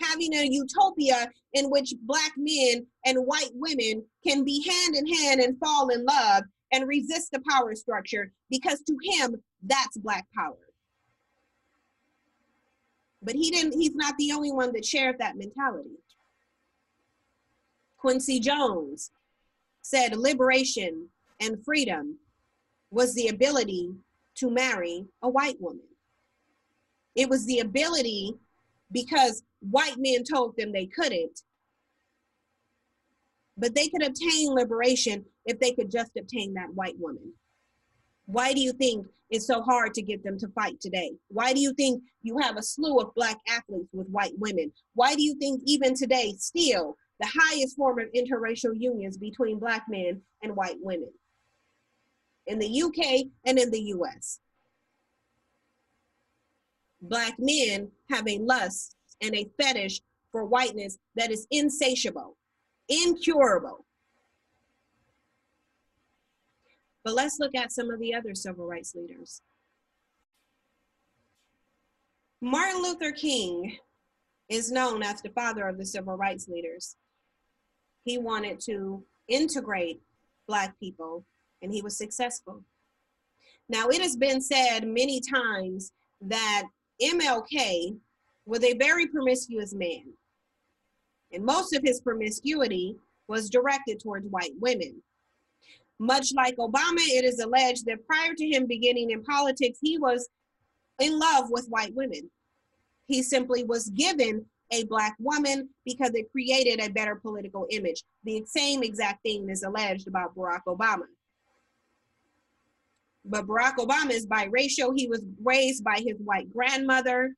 Having a utopia in which Black men and white women can be hand in hand and fall in love and resist the power structure, because to him, that's Black power. But he's not the only one that shared that mentality. Quincy Jones said liberation and freedom was the ability to marry a white woman. It was the ability because white men told them they couldn't, but they could obtain liberation if they could just obtain that white woman. Why do you think it's so hard to get them to fight today? Why do you think you have a slew of Black athletes with white women? Why do you think even today, still, the highest form of interracial unions between Black men and white women? In the UK and in the US. Black men have a lust and a fetish for whiteness that is insatiable, incurable. But let's look at some of the other civil rights leaders. Martin Luther King is known as the father of the civil rights leaders. He wanted to integrate Black people, and he was successful. Now, it has been said many times that MLK was a very promiscuous man, and most of his promiscuity was directed towards white women. Much like Obama, it is alleged that prior to him beginning in politics, he was in love with white women. He simply was given a Black woman because it created a better political image. The same exact thing is alleged about Barack Obama. But Barack Obama is biracial. He was raised by his white grandmother.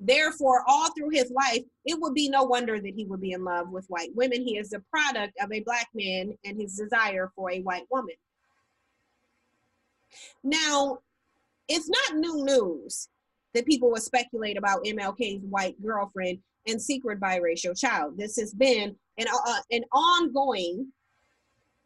Therefore, all through his life, it would be no wonder that he would be in love with white women. He is the product of a Black man and his desire for a white woman. Now, it's not new news that people would speculate about MLK's white girlfriend and secret biracial child. This has been an ongoing,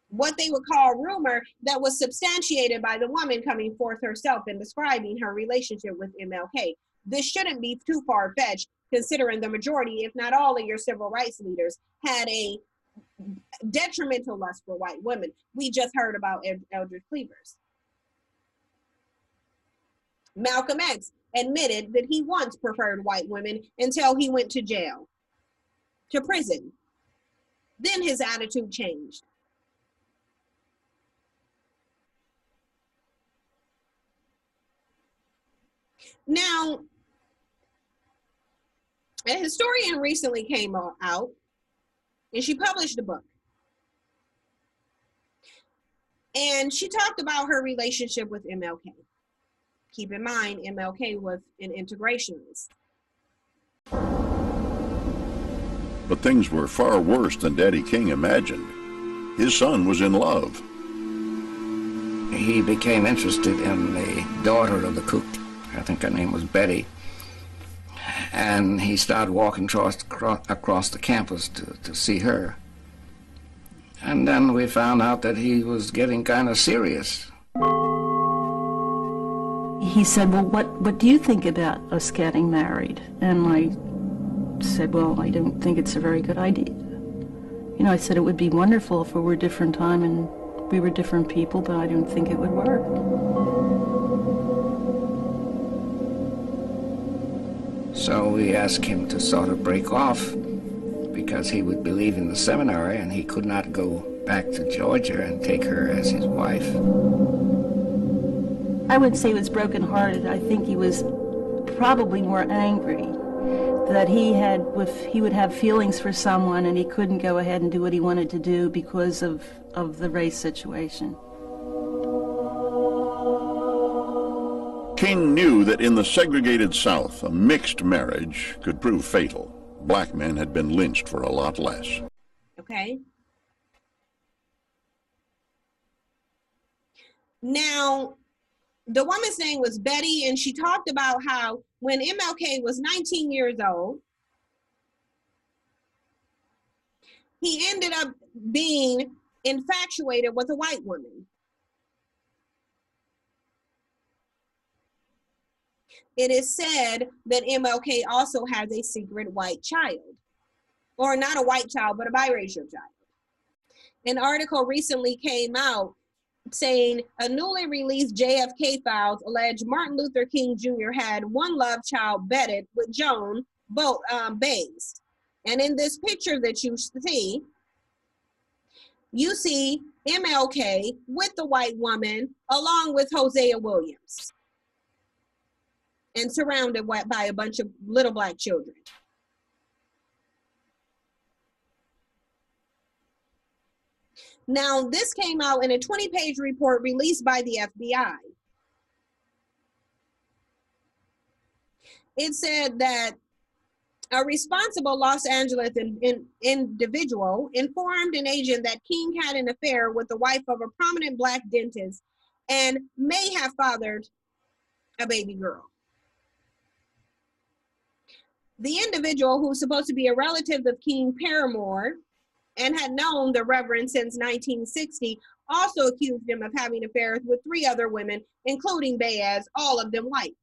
what they would call rumor, that was substantiated by the woman coming forth herself and describing her relationship with MLK. This shouldn't be too far-fetched, considering the majority, if not all, of your civil rights leaders had a detrimental lust for white women. We just heard about Eldridge Cleaver's. Malcolm X admitted that he once preferred white women until he went to jail, to prison. Then his attitude changed. Now, a historian recently came out and she published a book. And she talked about her relationship with MLK. Keep in mind, MLK was an integrationist.
But things were far worse than Daddy King imagined. His son was in love.
He became interested in the daughter of the cook. I think her name was Betty. And he started walking across the campus to see her. And then we found out that he was getting kind of serious.
He said, well, what do you think about us getting married? And I said, well, I don't think it's a very good idea. You know, I said it would be wonderful if we were a different time and we were different people, but I don't think it would work.
So we asked him to sort of break off because he would be leaving the seminary and he could not go back to Georgia and take her as his wife.
I would say he was brokenhearted. I think he was probably more angry that he would have feelings for someone and he couldn't go ahead and do what he wanted to do because of the race situation.
King knew that in the segregated South, a mixed marriage could prove fatal. Black men had been lynched for a lot less.
Okay. Now, the woman's name was Betty, and she talked about how when MLK was 19 years old, he ended up being infatuated with a white woman. It is said that MLK also has a secret white child, or not a white child, but a biracial child. An article recently came out saying a newly released JFK files allege Martin Luther King Jr. had one love child bedded with Joan Baez. And in this picture that you see MLK with the white woman along with Hosea Williams and surrounded by a bunch of little black children. Now, this came out in a 20-page report released by the FBI. It said that a responsible Los Angeles individual informed an agent that King had an affair with the wife of a prominent black dentist and may have fathered a baby girl. The individual, who's supposed to be a relative of King Paramore and had known the Reverend since 1960, also accused him of having affairs with 3 other women, including Baez, all of them white.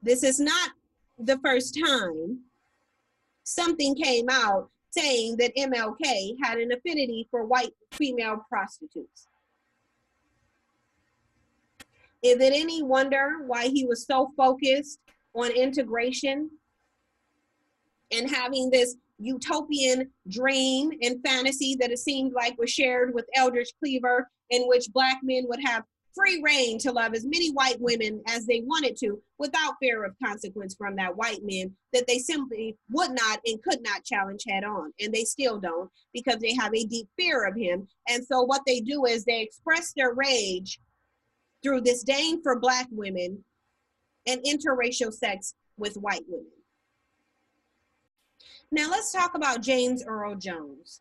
This is not the first time something came out saying that MLK had an affinity for white female prostitutes. Is it any wonder why he was so focused on integration and having this utopian dream and fantasy that it seemed like was shared with Eldridge Cleaver, in which black men would have free reign to love as many white women as they wanted to without fear of consequence from that white men that they simply would not and could not challenge head on. And they still don't, because they have a deep fear of him. And so what they do is they express their rage through disdain for black women and interracial sex with white women. Now let's talk about James Earl Jones.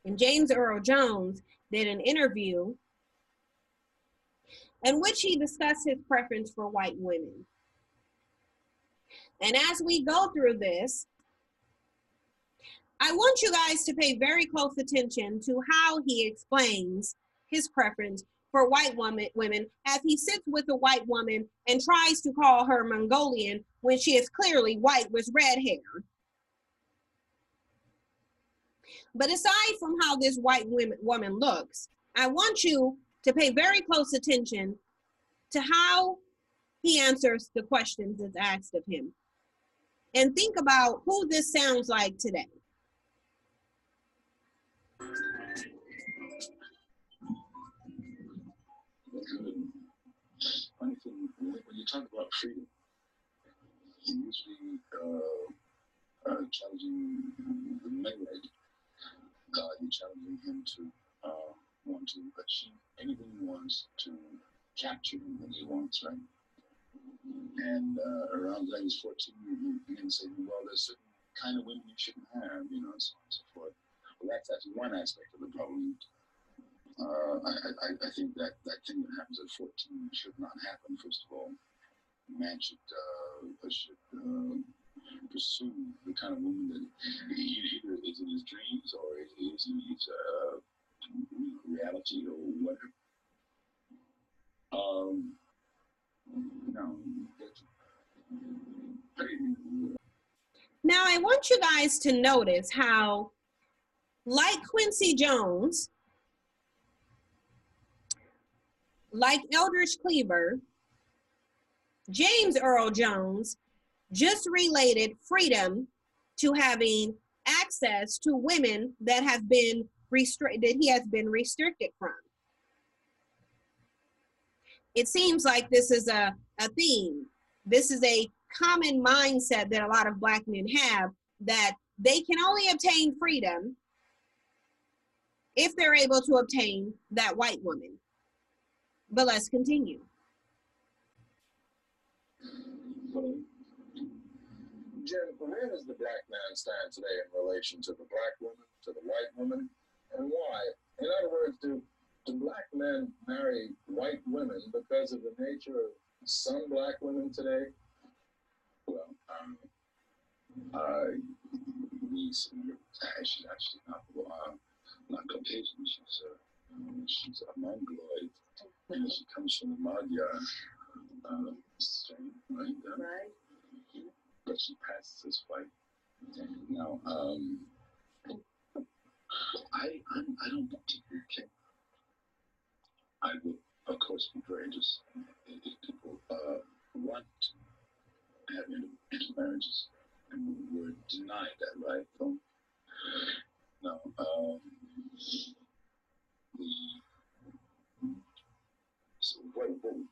And James Earl Jones did an interview in which he discussed his preference for white women. And as we go through this, I want you guys to pay very close attention to how he explains his preference for white women as he sits with a white woman and tries to call her Mongolian when she is clearly white with red hair. But aside from how this white woman looks, I want you to pay very close attention to how he answers the questions that's asked of him. And think about who this sounds like today.
good. Funny thing, when you talk about freedom, you usually challenging the man, right? God, you're challenging him to want to achieve anything he wants, to capture anything he wants, right? And around the age 14, you begin saying, well, there's certain kind of women you shouldn't have, you know, and so on and so forth. Well, that's actually one aspect of the problem. I think that thing that happens at 14 should not happen, first of all. A man should pursue the kind of woman that either is in his dreams or it is in his reality or whatever. No.
Now, I want you guys to notice how, like Quincy Jones, like Eldridge Cleaver, James Earl Jones just related freedom to having access to women that have been that he has been restricted from. It seems like this is a theme. This is a common mindset that a lot of Black men have, that they can only obtain freedom if they're able to obtain that white woman. But let's continue.
Jen, where does the Black man stand today in relation to the Black woman, to the white woman, and why? In other words, do Black men marry white women because of the nature of some Black women today? Well, she's actually not Caucasian. She's a Mongoloid, and she comes from the Magyar strain, right? But she passes as white. Now, I don't particularly care. I would, of course, be courageous if people want to have intermarriages and were denied that right. So, no, so what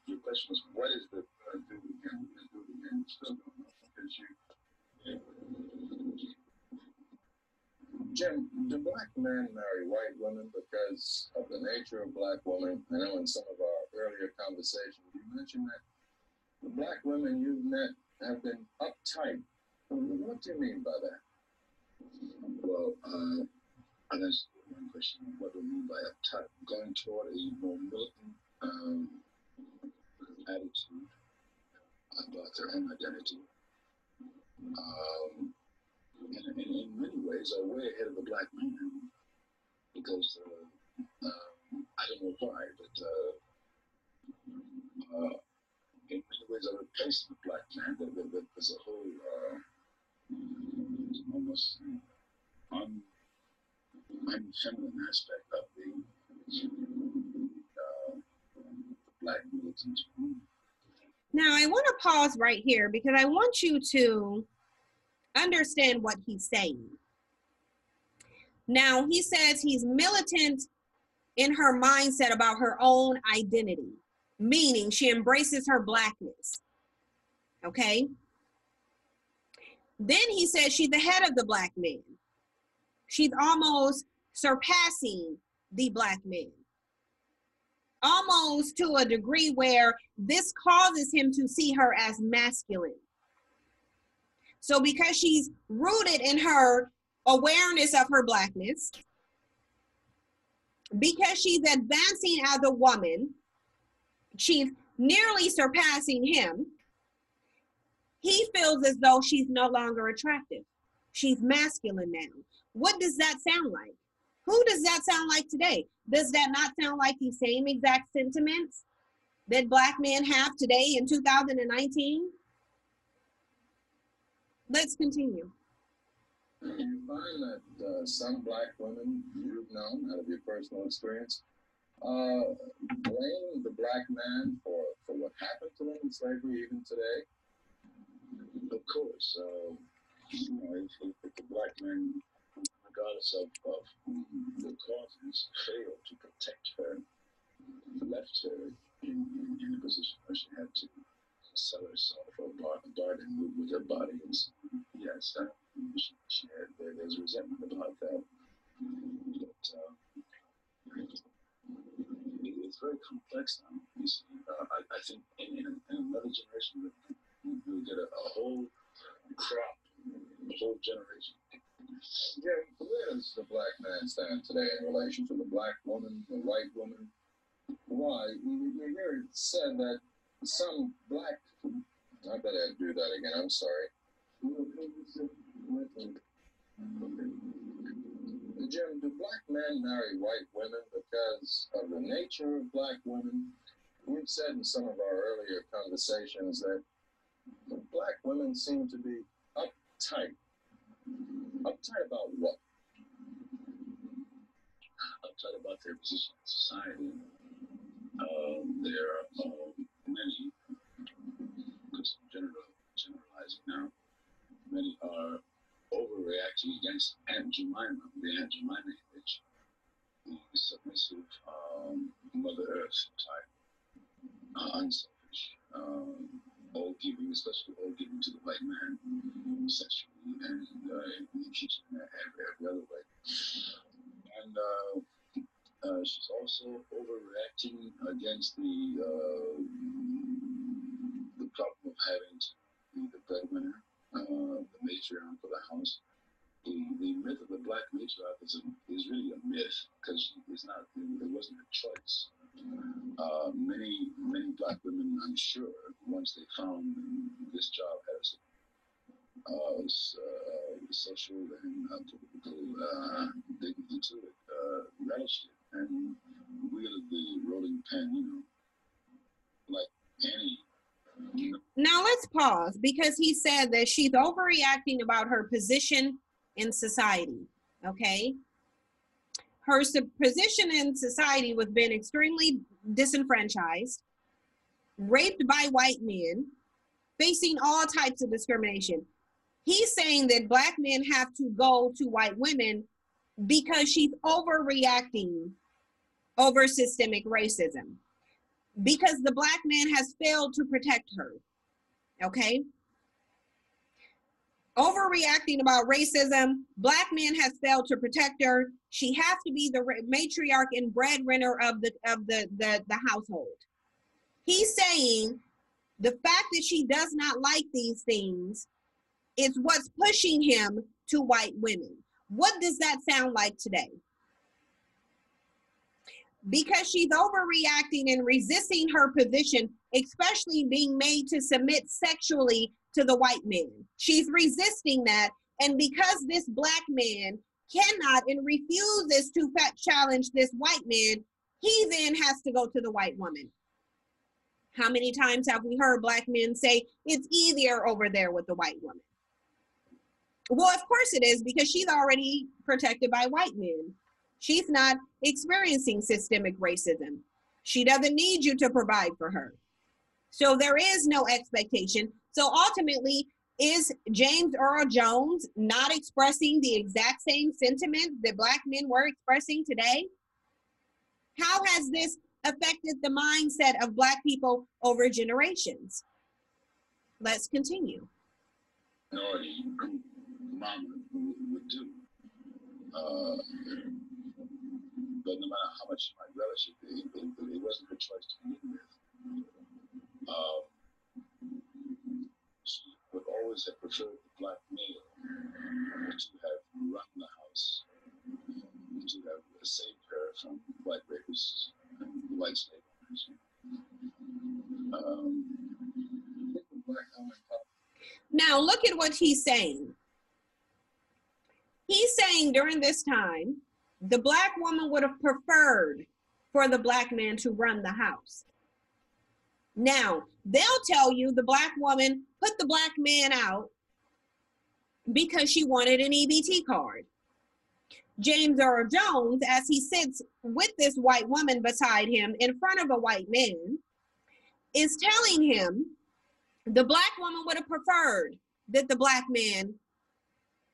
your question was, what is the Jim, do Black men marry white women because of the nature of Black women? I know in some of our earlier conversations you mentioned that the Black women you've met have been uptight. What do you mean by that? Well, that's one question. What do you mean by uptight? Going toward a more militant attitude about their own identity. And in many ways are way ahead of the Black man, because I don't know why, but in many ways are replacing the Black man. There's a whole almost unfeminine aspect of the Black militant.
Now, I want to pause right here because I want you to understand what he's saying. Now, he says he's militant in her mindset about her own identity, meaning she embraces her Blackness. Okay? Then he says she's the head of the Black man. She's almost surpassing the Black man, almost to a degree where this causes him to see her as masculine. So because she's rooted in her awareness of her Blackness, because she's advancing as a woman, she's nearly surpassing him, he feels as though she's no longer attractive. She's masculine now. What does that sound like? Who does that sound like today? Does that not sound like the same exact sentiments that Black men have today in 2019? Let's continue.
You find that some Black women you've known out of your personal experience blame the Black man for what happened to them in slavery even today? Of course, if the Black man, regardless of the causes, failed to protect her, left her in a position where she had to sell herself for a bargain move with her body. And so, yes, she had, there's resentment about that. But it's very complex now. You see, I think in another generation, we'll get a whole crop, a whole generation. Yeah, where does the black man stand today in relation to the black woman, the white woman? Why? You hear it said that some black, I better do that again, I'm sorry. Jim, do black men marry white women because of the nature of black women? We've said in some of our earlier conversations that black women seem to be uptight. Uptight about what? Uptight about their position in society. There are many, because I'm generalizing now, many are overreacting against Aunt Jemima, the Aunt Jemima image, the submissive Mother Earth type, unselfish, all giving, especially all giving to the white man, sexually and in the kitchen and every other way. And she's also overreacting against the problem of having to be the breadwinner, the matriarch of the house. The myth of the black matriarch is really a myth because it's not. It wasn't a choice. Many black women, I'm sure, once they found this job has social and political dignity to it, relished it and wielded the rolling pen, like any.
Now let's pause because he said that she's overreacting about her position in society. Okay. Her position in society was being extremely disenfranchised, raped by white men, facing all types of discrimination. He's saying that black men have to go to white women because she's overreacting over systemic racism, because the black man has failed to protect her. Okay? Overreacting about racism, black man has failed to protect her. She has to be the matriarch and breadwinner of the household. He's saying the fact that she does not like these things is what's pushing him to white women. What does that sound like today? Because she's overreacting and resisting her position, especially being made to submit sexually to the white man. She's resisting that. And because this black man cannot and refuses to challenge this white man, he then has to go to the white woman. How many times have we heard black men say, it's easier over there with the white woman? Well, of course it is, because she's already protected by white men. She's not experiencing systemic racism. She doesn't need you to provide for her. So there is no expectation. So ultimately, is James Earl Jones not expressing the exact same sentiment that black men were expressing today? How has this affected the mindset of black people over generations? Let's continue.
Minority mama would do. But no matter how much she might relish it, it wasn't her choice to begin with. She would always have preferred the black male to have run the house, to have saved her from white rapists and white slave owners.
Now look at what he's saying. He's saying during this time, the black woman would have preferred for the black man to run the house. Now, they'll tell you the black woman put the black man out because she wanted an EBT card. James Earl Jones, as he sits with this white woman beside him in front of a white man, is telling him the black woman would have preferred that the black man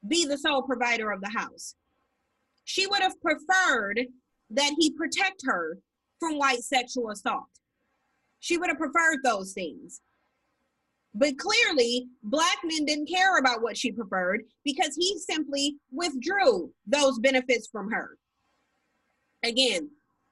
be the sole provider of the house. She would have preferred that he protect her from white sexual assault. She would have preferred those things. But clearly, black men didn't care about what she preferred because he simply withdrew those benefits from her. Again,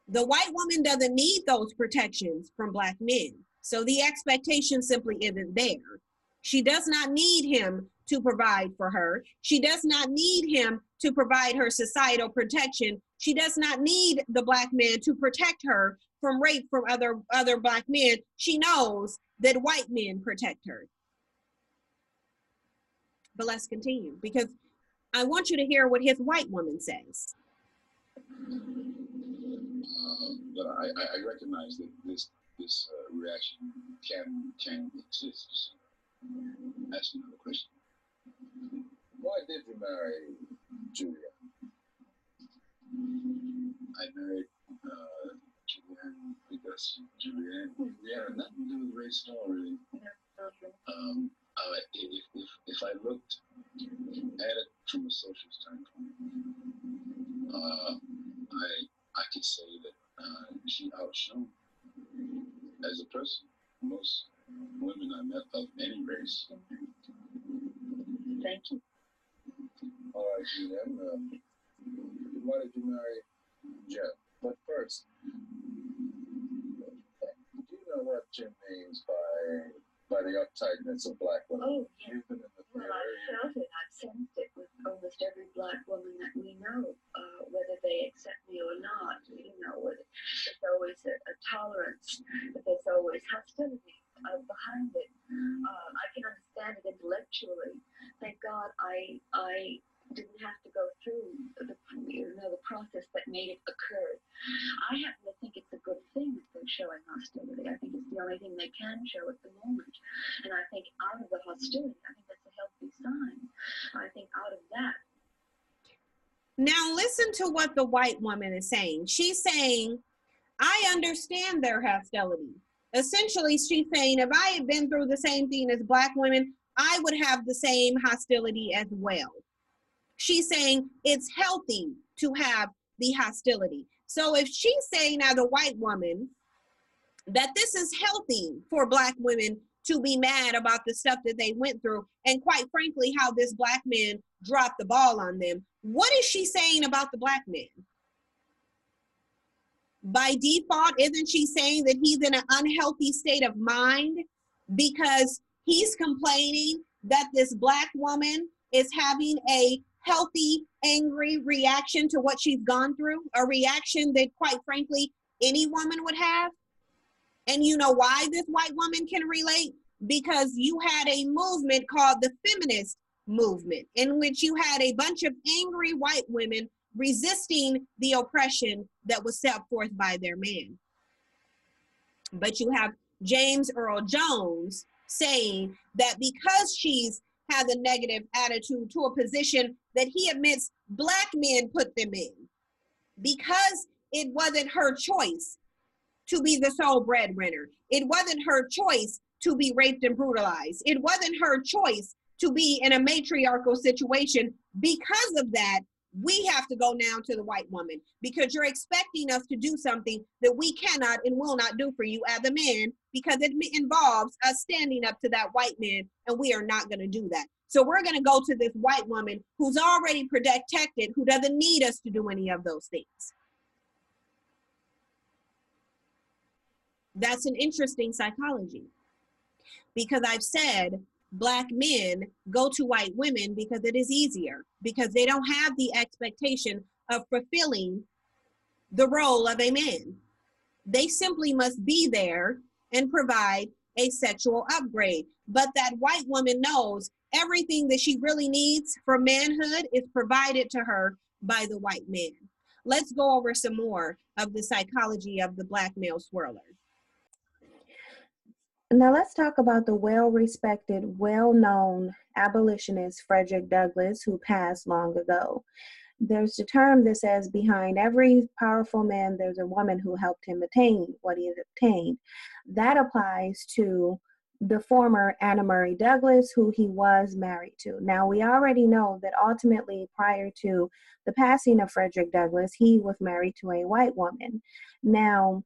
the white woman doesn't need those protections from black men. So the expectation simply isn't there. She does not need him to provide for her. She does not need him to provide her societal protection. She does not need the black man to protect her from rape from other black men. She knows that white men protect her. But let's continue, because I want you to hear what his white woman says.
But I recognize that this reaction can exist. That's another question. Why did you marry Julia? I married Julianne because Julianne had nothing to do with race at all, really. If I looked at it from a social standpoint, I could say that she outshone as a person most women I met of any race.
Thank you.
All right, Julianne, why did you marry Jeff? But first, do you know what Jim means by the uptightness of black women?
Oh, yeah.
You've been in the
Well, I've felt it. I've sensed it with almost every black woman that we know, whether they accept me or not. You know, there's always a tolerance, but there's always hostility behind it. I can understand it intellectually. Thank God I didn't have to go through the process that made it occur. I happen to think it's a good thing that they're showing hostility. I think it's the only thing they can show at the moment. And I think out of the hostility, I think that's a healthy sign. I think out of that.
Now listen to what the white woman is saying. She's saying, I understand their hostility. Essentially, she's saying, if I had been through the same thing as black women, I would have the same hostility as well. She's saying it's healthy to have the hostility. So if she's saying, now the white woman, that this is healthy for black women to be mad about the stuff that they went through, and quite frankly, how this black man dropped the ball on them, what is she saying about the black man? By default, isn't she saying that he's in an unhealthy state of mind because he's complaining that this black woman is having a healthy, angry reaction to what she's gone through, a reaction that, quite frankly, any woman would have? And you know why this white woman can relate? Because you had a movement called the feminist movement, in which you had a bunch of angry white women resisting the oppression that was set forth by their man. But you have James Earl Jones saying that because she's had a negative attitude to a position that he admits black men put them in, because it wasn't her choice to be the sole breadwinner. It wasn't her choice to be raped and brutalized. It wasn't her choice to be in a matriarchal situation. Because of that, we have to go now to the white woman, because you're expecting us to do something that we cannot and will not do for you as a man, because it involves us standing up to that white man, and we are not going to do that. So we're going to go to this white woman who's already protected, who doesn't need us to do any of those things. That's an interesting psychology, because I've said black men go to white women because it is easier, because they don't have the expectation of fulfilling the role of a man. They simply must be there and provide a sexual upgrade. But that white woman knows everything that she really needs for manhood is provided to her by the white man. Let's go over some more of the psychology of the black male swirler.
Now let's talk about the well-respected, well-known abolitionist Frederick Douglass, who passed long ago. There's a term that says behind every powerful man, there's a woman who helped him attain what he had obtained. That applies to the former Anna Murray Douglass, who he was married to. Now, we already know that ultimately, prior to the passing of Frederick Douglass, he was married to a white woman. Now,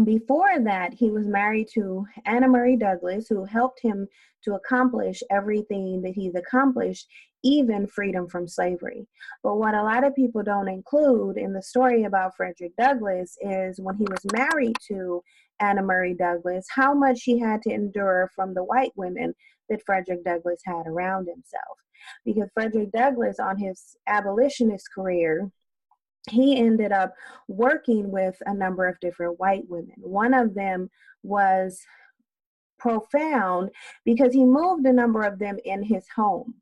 Before that, he was married to Anna Murray Douglas, who helped him to accomplish everything that he's accomplished, even freedom from slavery. But what a lot of people don't include in the story about Frederick Douglass is when he was married to Anna Murray Douglas, how much he had to endure from the white women that Frederick Douglass had around himself. Because Frederick Douglass, on his abolitionist career, he ended up working with a number of different white women. One of them was profound because he moved a number of them in his home.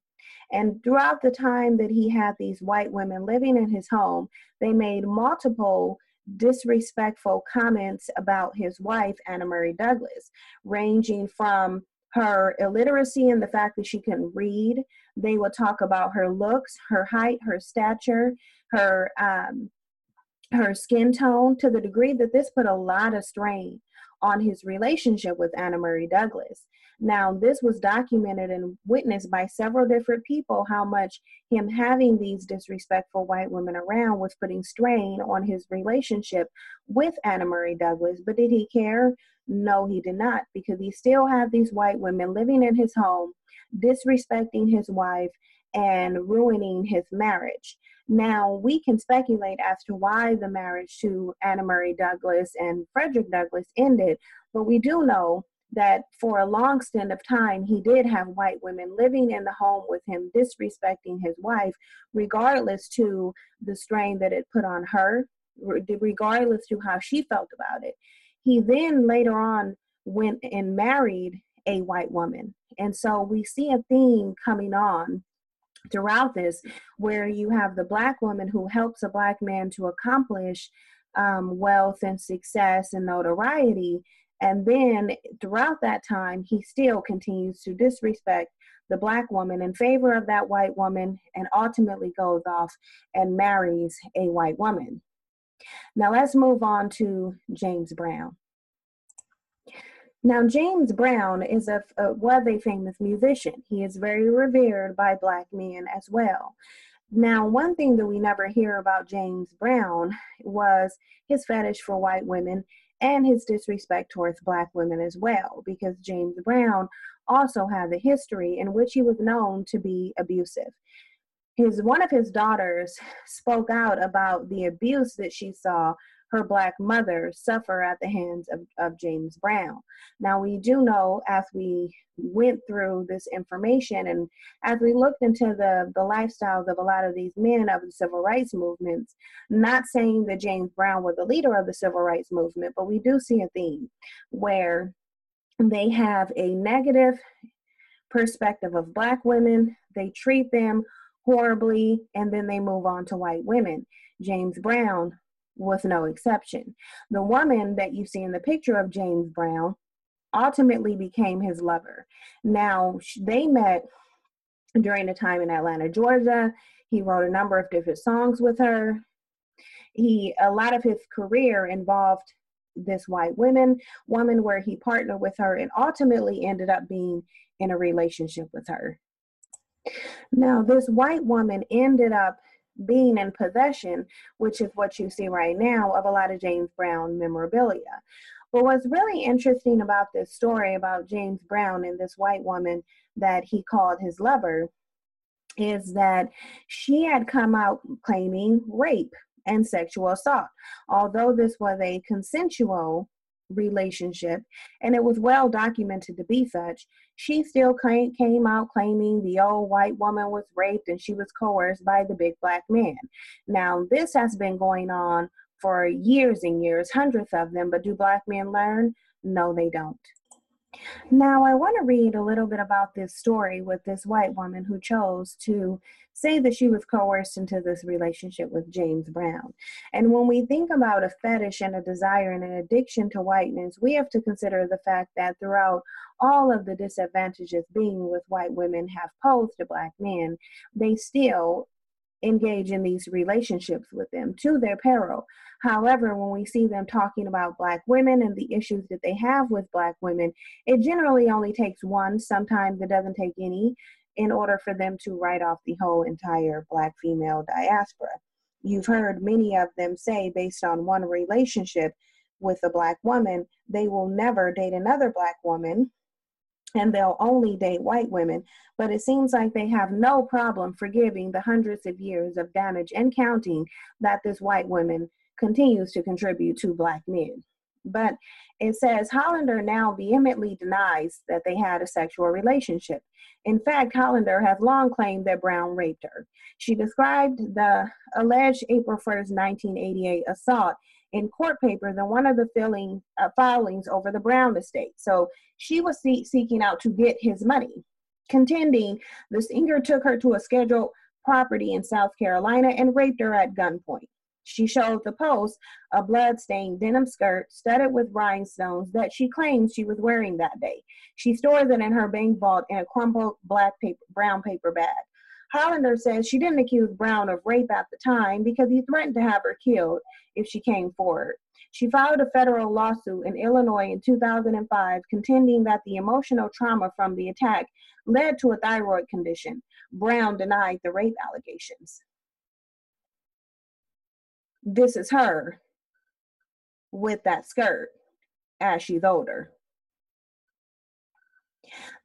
And throughout the time that he had these white women living in his home, they made multiple disrespectful comments about his wife, Anna Murray Douglas, ranging from her illiteracy and the fact that she couldn't read. They would talk about her looks, her height, her stature, her skin tone, to the degree that this put a lot of strain on his relationship with Anna Murray Douglas. Now, this was documented and witnessed by several different people, how much him having these disrespectful white women around was putting strain on his relationship with Anna Murray Douglas. But did he care? No, he did not, because he still had these white women living in his home, disrespecting his wife and ruining his marriage. Now, we can speculate as to why the marriage to Anna Murray Douglas and Frederick Douglass ended, but we do know that for a long stint of time, he did have white women living in the home with him, disrespecting his wife, regardless to the strain that it put on her, regardless to how she felt about it. He then later on went and married a white woman. And so we see a theme coming on throughout this, where you have the Black woman who helps a Black man to accomplish wealth and success and notoriety. And then throughout that time, he still continues to disrespect the Black woman in favor of that white woman, and ultimately goes off and marries a white woman. Now let's move on to James Brown. Now, James Brown was a famous musician. He is very revered by Black men as well. Now, one thing that we never hear about James Brown was his fetish for white women and his disrespect towards Black women as well, because James Brown also had a history in which he was known to be abusive. One of his daughters spoke out about the abuse that she saw her Black mother suffer at the hands of James Brown. Now, we do know, as we went through this information and as we looked into the lifestyles of a lot of these men of the civil rights movements, not saying that James Brown was the leader of the civil rights movement, but we do see a theme where they have a negative perspective of Black women, they treat them horribly, and then they move on to white women. James Brown was no exception. The woman that you see in the picture of James Brown ultimately became his lover. Now, they met during a time in Atlanta, Georgia. He wrote a number of different songs with her. A lot of his career involved this white woman where he partnered with her and ultimately ended up being in a relationship with her. Now, this white woman ended up being in possession, which is what you see right now, of a lot of James Brown memorabilia. But what's really interesting about this story about James Brown and this white woman that he called his lover is that she had come out claiming rape and sexual assault. Although this was a consensual relationship and it was well documented to be such, she still came out claiming the old white woman was raped and she was coerced by the big Black man. Now, this has been going on for years and years, hundreds of them, but do Black men learn? No, they don't. Now, I want to read a little bit about this story with this white woman who chose to say that she was coerced into this relationship with James Brown. And when we think about a fetish and a desire and an addiction to whiteness, we have to consider the fact that throughout all of the disadvantages being with white women have posed to Black men, they still engage in these relationships with them to their peril. However, when we see them talking about Black women and the issues that they have with Black women, it generally only takes one, sometimes it doesn't take any, in order for them to write off the whole entire Black female diaspora. You've heard many of them say, based on one relationship, with a black woman, they will never date another black woman, and they'll only date white women. But it seems like they have no problem forgiving the hundreds of years of damage and counting that this white woman continues to contribute to black men. But it says Hollander now vehemently denies that they had a sexual relationship. In fact, Hollander has long claimed that Brown raped her. She described the alleged April 1st, 1988 assault in court papers and one of the filings over the Brown estate. So she was seeking out to get his money, contending the singer took her to a scheduled property in South Carolina and raped her at gunpoint. She showed the Post a blood-stained denim skirt studded with rhinestones that she claims she was wearing that day. She stores it in her bank vault in a crumpled brown paper bag. Hollander says she didn't accuse Brown of rape at the time because he threatened to have her killed if she came forward. She filed a federal lawsuit in Illinois in 2005, contending that the emotional trauma from the attack led to a thyroid condition. Brown denied the rape allegations. This is her with that skirt as she's older.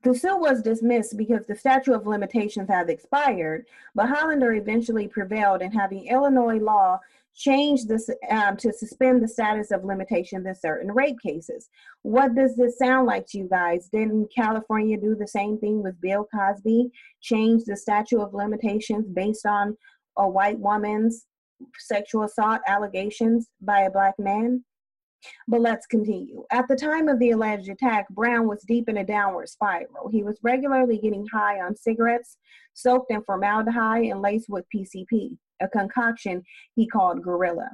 The suit was dismissed because the statute of limitations has expired, but Hollander eventually prevailed in having Illinois law change this to suspend the status of limitations in certain rape cases. What does this sound like to you guys? Didn't California do the same thing with Bill Cosby, change the statute of limitations based on a white woman's sexual assault allegations by a black man? But let's continue. At the time of the alleged attack, Brown was deep in a downward spiral. He was regularly getting high on cigarettes, soaked in formaldehyde and laced with PCP, a concoction he called Gorilla.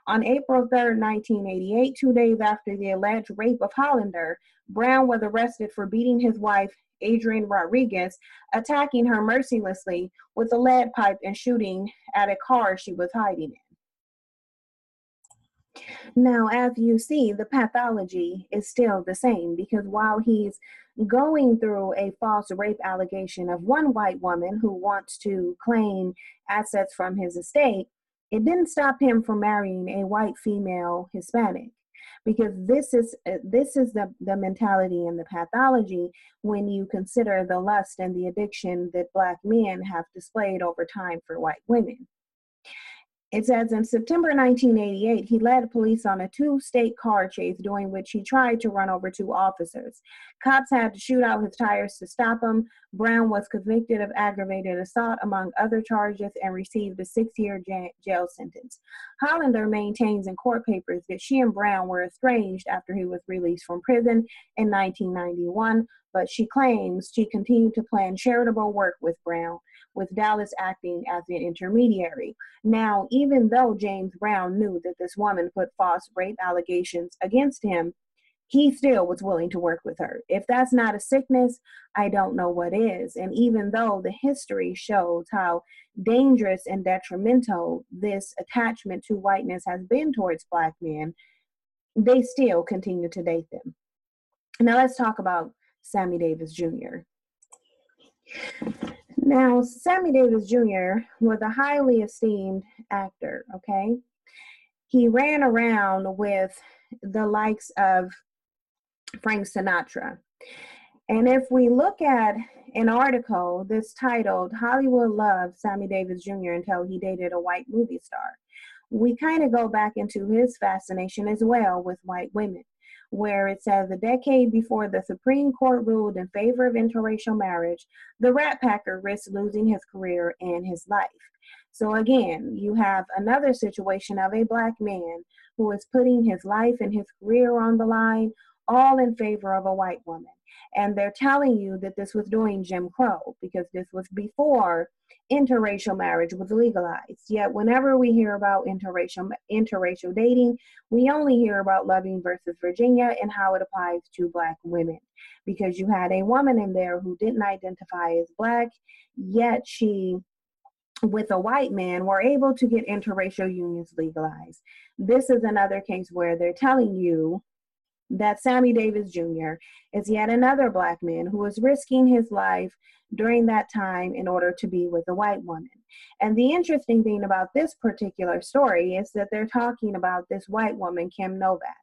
On April 3rd, 1988, 2 days after the alleged rape of Hollander, Brown was arrested for beating his wife, Adrienne Rodriguez, attacking her mercilessly with a lead pipe and shooting at a car she was hiding in. Now, as you see, the pathology is still the same, because while he's going through a false rape allegation of one white woman who wants to claim assets from his estate, it didn't stop him from marrying a white female Hispanic, because this is the mentality and the pathology when you consider the lust and the addiction that black men have displayed over time for white women. It says in September 1988, he led police on a 2-state car chase during which he tried to run over 2 officers. Cops had to shoot out his tires to stop him. Brown was convicted of aggravated assault, among other charges, and received a 6-year jail sentence. Hollander maintains in court papers that she and Brown were estranged after he was released from prison in 1991, but she claims she continued to plan charitable work with Brown, with Dallas acting as an intermediary. Now, even though James Brown knew that this woman put false rape allegations against him, he still was willing to work with her. If that's not a sickness, I don't know what is. And even though the history shows how dangerous and detrimental this attachment to whiteness has been towards black men, they still continue to date them. Now let's talk about Sammy Davis Jr. Now, Sammy Davis Jr. was a highly esteemed actor, okay? He ran around with the likes of Frank Sinatra. And if we look at an article that's titled Hollywood Loved Sammy Davis Jr. Until He Dated a White Movie Star, we kind of go back into his fascination as well with white women, where it says a decade before the Supreme Court ruled in favor of interracial marriage, the Rat Packer risked losing his career and his life. So again, you have another situation of a black man who is putting his life and his career on the line, all in favor of a white woman. And they're telling you that this was during Jim Crow, because this was before interracial marriage was legalized. Yet whenever we hear about interracial dating, we only hear about Loving versus Virginia and how it applies to black women, because you had a woman in there who didn't identify as black, yet she, with a white man, were able to get interracial unions legalized. This is another case where they're telling you that Sammy Davis Jr. is yet another black man who is risking his life during that time in order to be with a white woman. And the interesting thing about this particular story is that they're talking about this white woman, Kim Novak.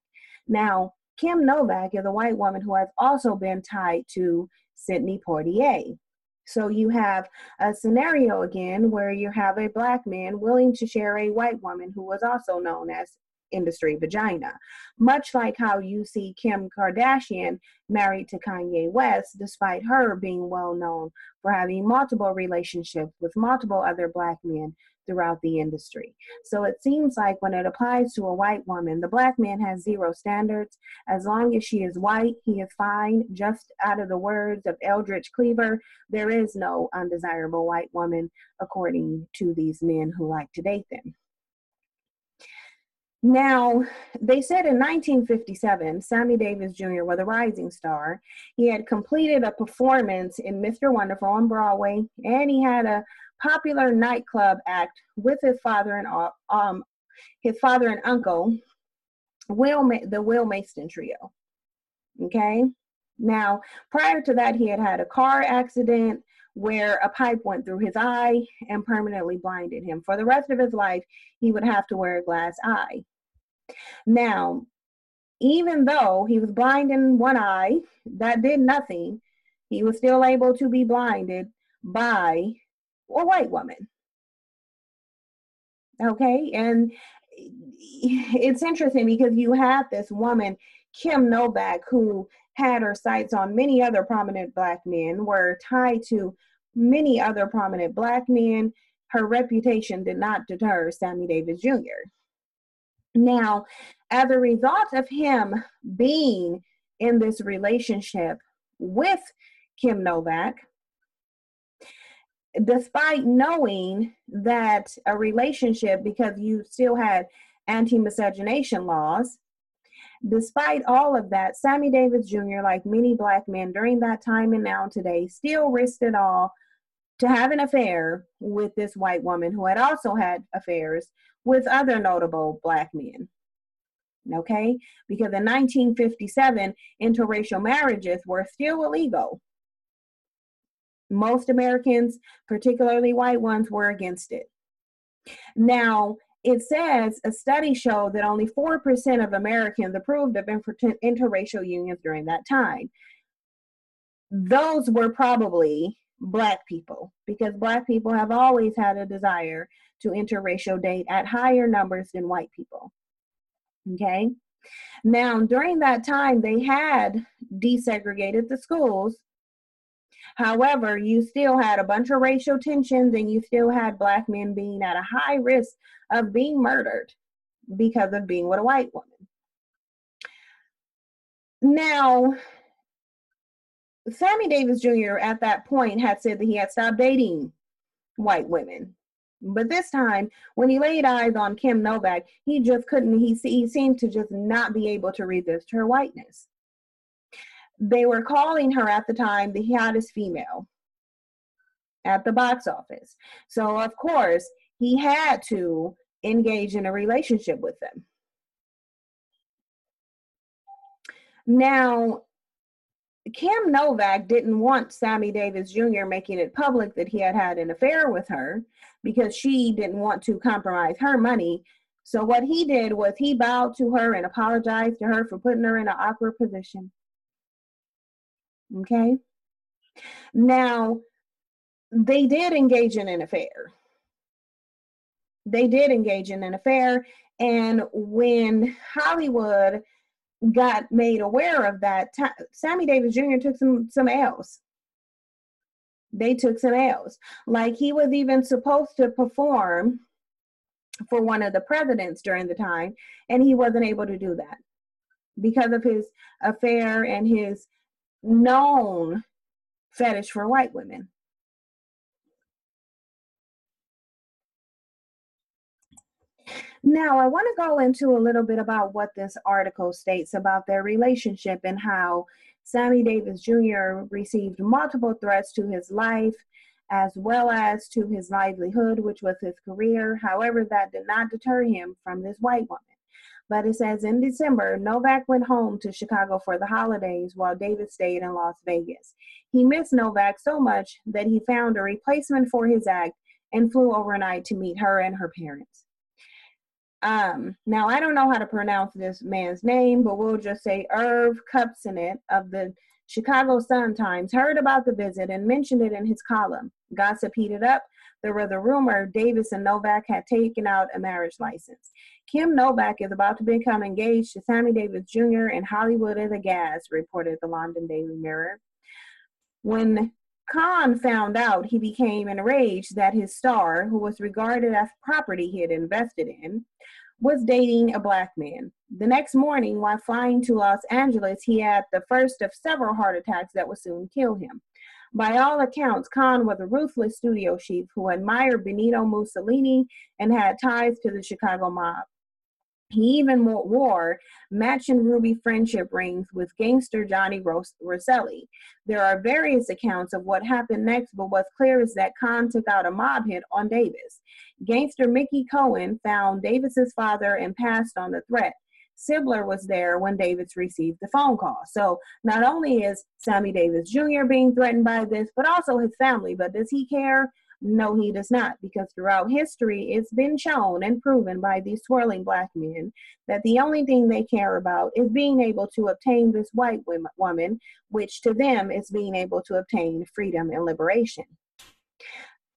Now, Kim Novak is a white woman who has also been tied to Sidney Poitier. So you have a scenario again where you have a black man willing to share a white woman who was also known as industry vagina, much like how you see Kim Kardashian married to Kanye West, despite her being well known for having multiple relationships with multiple other black men throughout the industry. So it seems like when it applies to a white woman, the black man has zero standards. As long as she is white, he is fine. Just out of the words of Eldridge Cleaver, there is no undesirable white woman, according to these men who like to date them. Now, they said in 1957, Sammy Davis Jr. was a rising star. He had completed a performance in Mr. Wonderful on Broadway, and he had a popular nightclub act with his father and uncle, the Will Mason Trio. Okay? Now, prior to that, he had had a car accident where a pipe went through his eye and permanently blinded him. For the rest of his life, he would have to wear a glass eye. Now, even though he was blind in one eye, that did nothing. He was still able to be blinded by a white woman. Okay, and it's interesting because you have this woman, Kim Novak, who had her sights on many other prominent black men, were tied to many other prominent black men. Her reputation did not deter Sammy Davis Jr. Now, as a result of him being in this relationship with Kim Novak, despite knowing that a relationship, because you still had anti-miscegenation laws, despite all of that, Sammy Davis Jr., like many black men during that time and now today, still risked it all to have an affair with this white woman who had also had affairs with other notable black men. Okay? Because in 1957, interracial marriages were still illegal. Most Americans, particularly white ones, were against it. Now, it says a study showed that only 4% of Americans approved of interracial unions during that time. Those were probably black people, because black people have always had a desire to interracial date at higher numbers than white people. Okay? Now, during that time, they had desegregated the schools. However, you still had a bunch of racial tensions, and you still had black men being at a high risk of being murdered because of being with a white woman. Now, Sammy Davis Jr. at that point had said that he had stopped dating white women. But this time, when he laid eyes on Kim Novak, he just couldn't, he seemed to just not be able to resist her whiteness. They were calling her at the time the hottest female at the box office. So, of course, he had to engage in a relationship with them. Now, Kim Novak didn't want Sammy Davis Jr. making it public that he had had an affair with her because she didn't want to compromise her money. So what he did was he bowed to her and apologized to her for putting her in an awkward position. Okay? Now, they did engage in an affair. They did engage in an affair, and when Hollywood got made aware of that, Sammy Davis Jr. took some L's. They took some L's. Like, he was even supposed to perform for one of the presidents during the time, and he wasn't able to do that because of his affair and his known fetish for white women. Now, I want to go into a little bit about what this article states about their relationship and how Sammy Davis Jr. received multiple threats to his life as well as to his livelihood, which was his career. However, that did not deter him from this white woman. But it says in December, Novak went home to Chicago for the holidays while Davis stayed in Las Vegas. He missed Novak so much that he found a replacement for his act and flew overnight to meet her and her parents.
Now, I don't know how to pronounce this man's name, but we'll just say Irv Kupcinet of the Chicago Sun-Times heard about the visit and mentioned it in his column. Gossip heated up. There was a rumor Davis and Novak had taken out a marriage license. Kim Novak is about to become engaged to Sammy Davis Jr. and Hollywood is aghast, reported the London Daily Mirror. When Khan found out, he became enraged that his star, who was regarded as property he had invested in, was dating a black man. The next morning, while flying to Los Angeles, he had the first of several heart attacks that would soon kill him. By all accounts, Khan was a ruthless studio chief who admired Benito Mussolini and had ties to the Chicago mob. He even wore matching ruby friendship rings with gangster Johnny Rosselli. There are various accounts of what happened next, but what's clear is that Khan took out a mob hit on Davis. Gangster Mickey Cohen found Davis's father and passed on the threat. Sibler was there when Davis received the phone call. So not only is Sammy Davis Jr. being threatened by this, but also his family. But does he care? No, he does not, because throughout history, it's been shown and proven by these swirling black men that the only thing they care about is being able to obtain this white woman, which to them is being able to obtain freedom and liberation.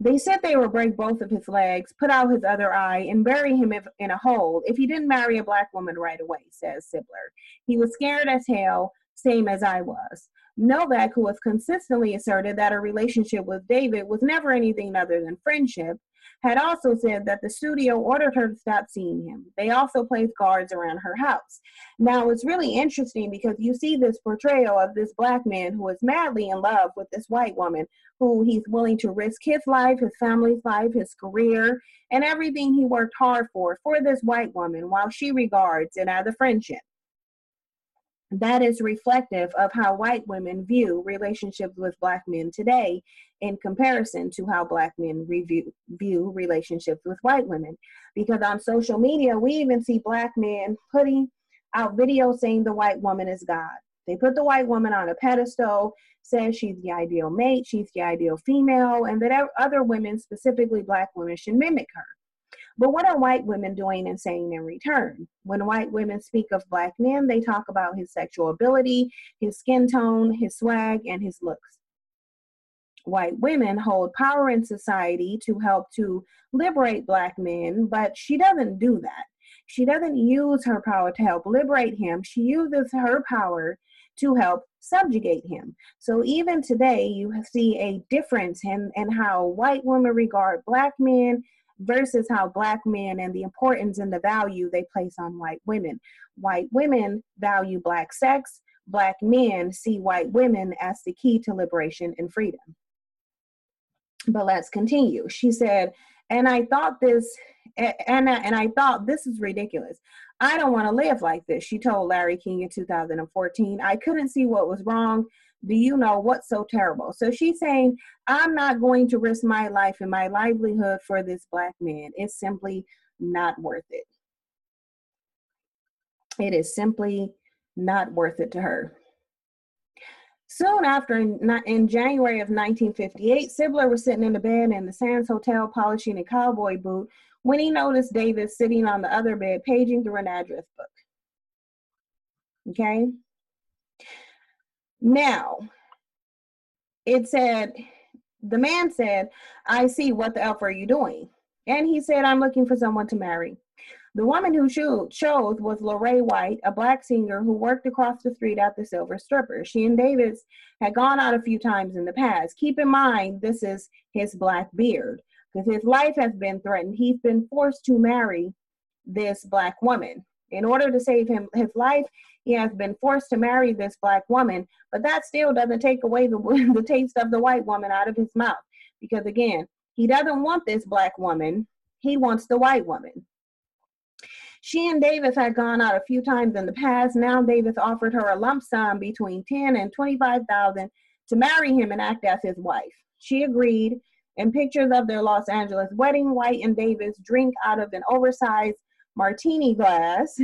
They said they would break both of his legs, put out his other eye, and bury him in a hole if he didn't marry a black woman right away, says Sibler. He was scared as hell, same as I was. Novak, who has consistently asserted that a relationship with David was never anything other than friendship, had also said that the studio ordered her to stop seeing him. They also placed guards around her house. Now, it's really interesting because you see this portrayal of this black man who is madly in love with this white woman, who he's willing to risk his life, his family's life, his career, and everything he worked hard for this white woman, while she regards it as a friendship. That is reflective of how white women view relationships with black men today in comparison to how black men view relationships with white women. Because on social media, we even see black men putting out videos saying the white woman is God. They put the white woman on a pedestal, says she's the ideal mate, she's the ideal female, and that other women, specifically black women, should mimic her. But what are white women doing and saying in return? When white women speak of black men, they talk about his sexual ability, his skin tone, his swag, and his looks. White women hold power in society to help to liberate black men, but she doesn't do that. She doesn't use her power to help liberate him. She uses her power to help subjugate him. So even today, you see a difference in how white women regard black men versus how black men and the importance and the value they place on white women. White women value black sex. Black men see white women as the key to liberation and freedom. But let's continue. She said, and I thought this is ridiculous. I don't want to live like this, she told Larry King in 2014. I couldn't see what was wrong. Do you know what's so terrible? So she's saying, I'm not going to risk my life and my livelihood for this black man. It's simply not worth it. It is simply not worth it to her. Soon after, in January of 1958, Sibler was sitting in the bed in the Sands Hotel polishing a cowboy boot when he noticed Davis sitting on the other bed paging through an address book. Okay? Now, it said, the man said, I see, what the F are you doing? And he said, I'm looking for someone to marry. The woman who chose was Lorraine White, a black singer who worked across the street at the Silver Stripper. She and Davis had gone out a few times in the past. Keep in mind, this is his black beard, because his life has been threatened. He's been forced to marry this black woman. In order to save his life, he has been forced to marry this black woman, but that still doesn't take away the taste of the white woman out of his mouth. Because again, he doesn't want this black woman, he wants the white woman. She and Davis had gone out a few times in the past. Now Davis offered her a lump sum between $10,000 and $25,000 to marry him and act as his wife. She agreed. In pictures of their Los Angeles wedding, White and Davis drink out of an oversized martini glass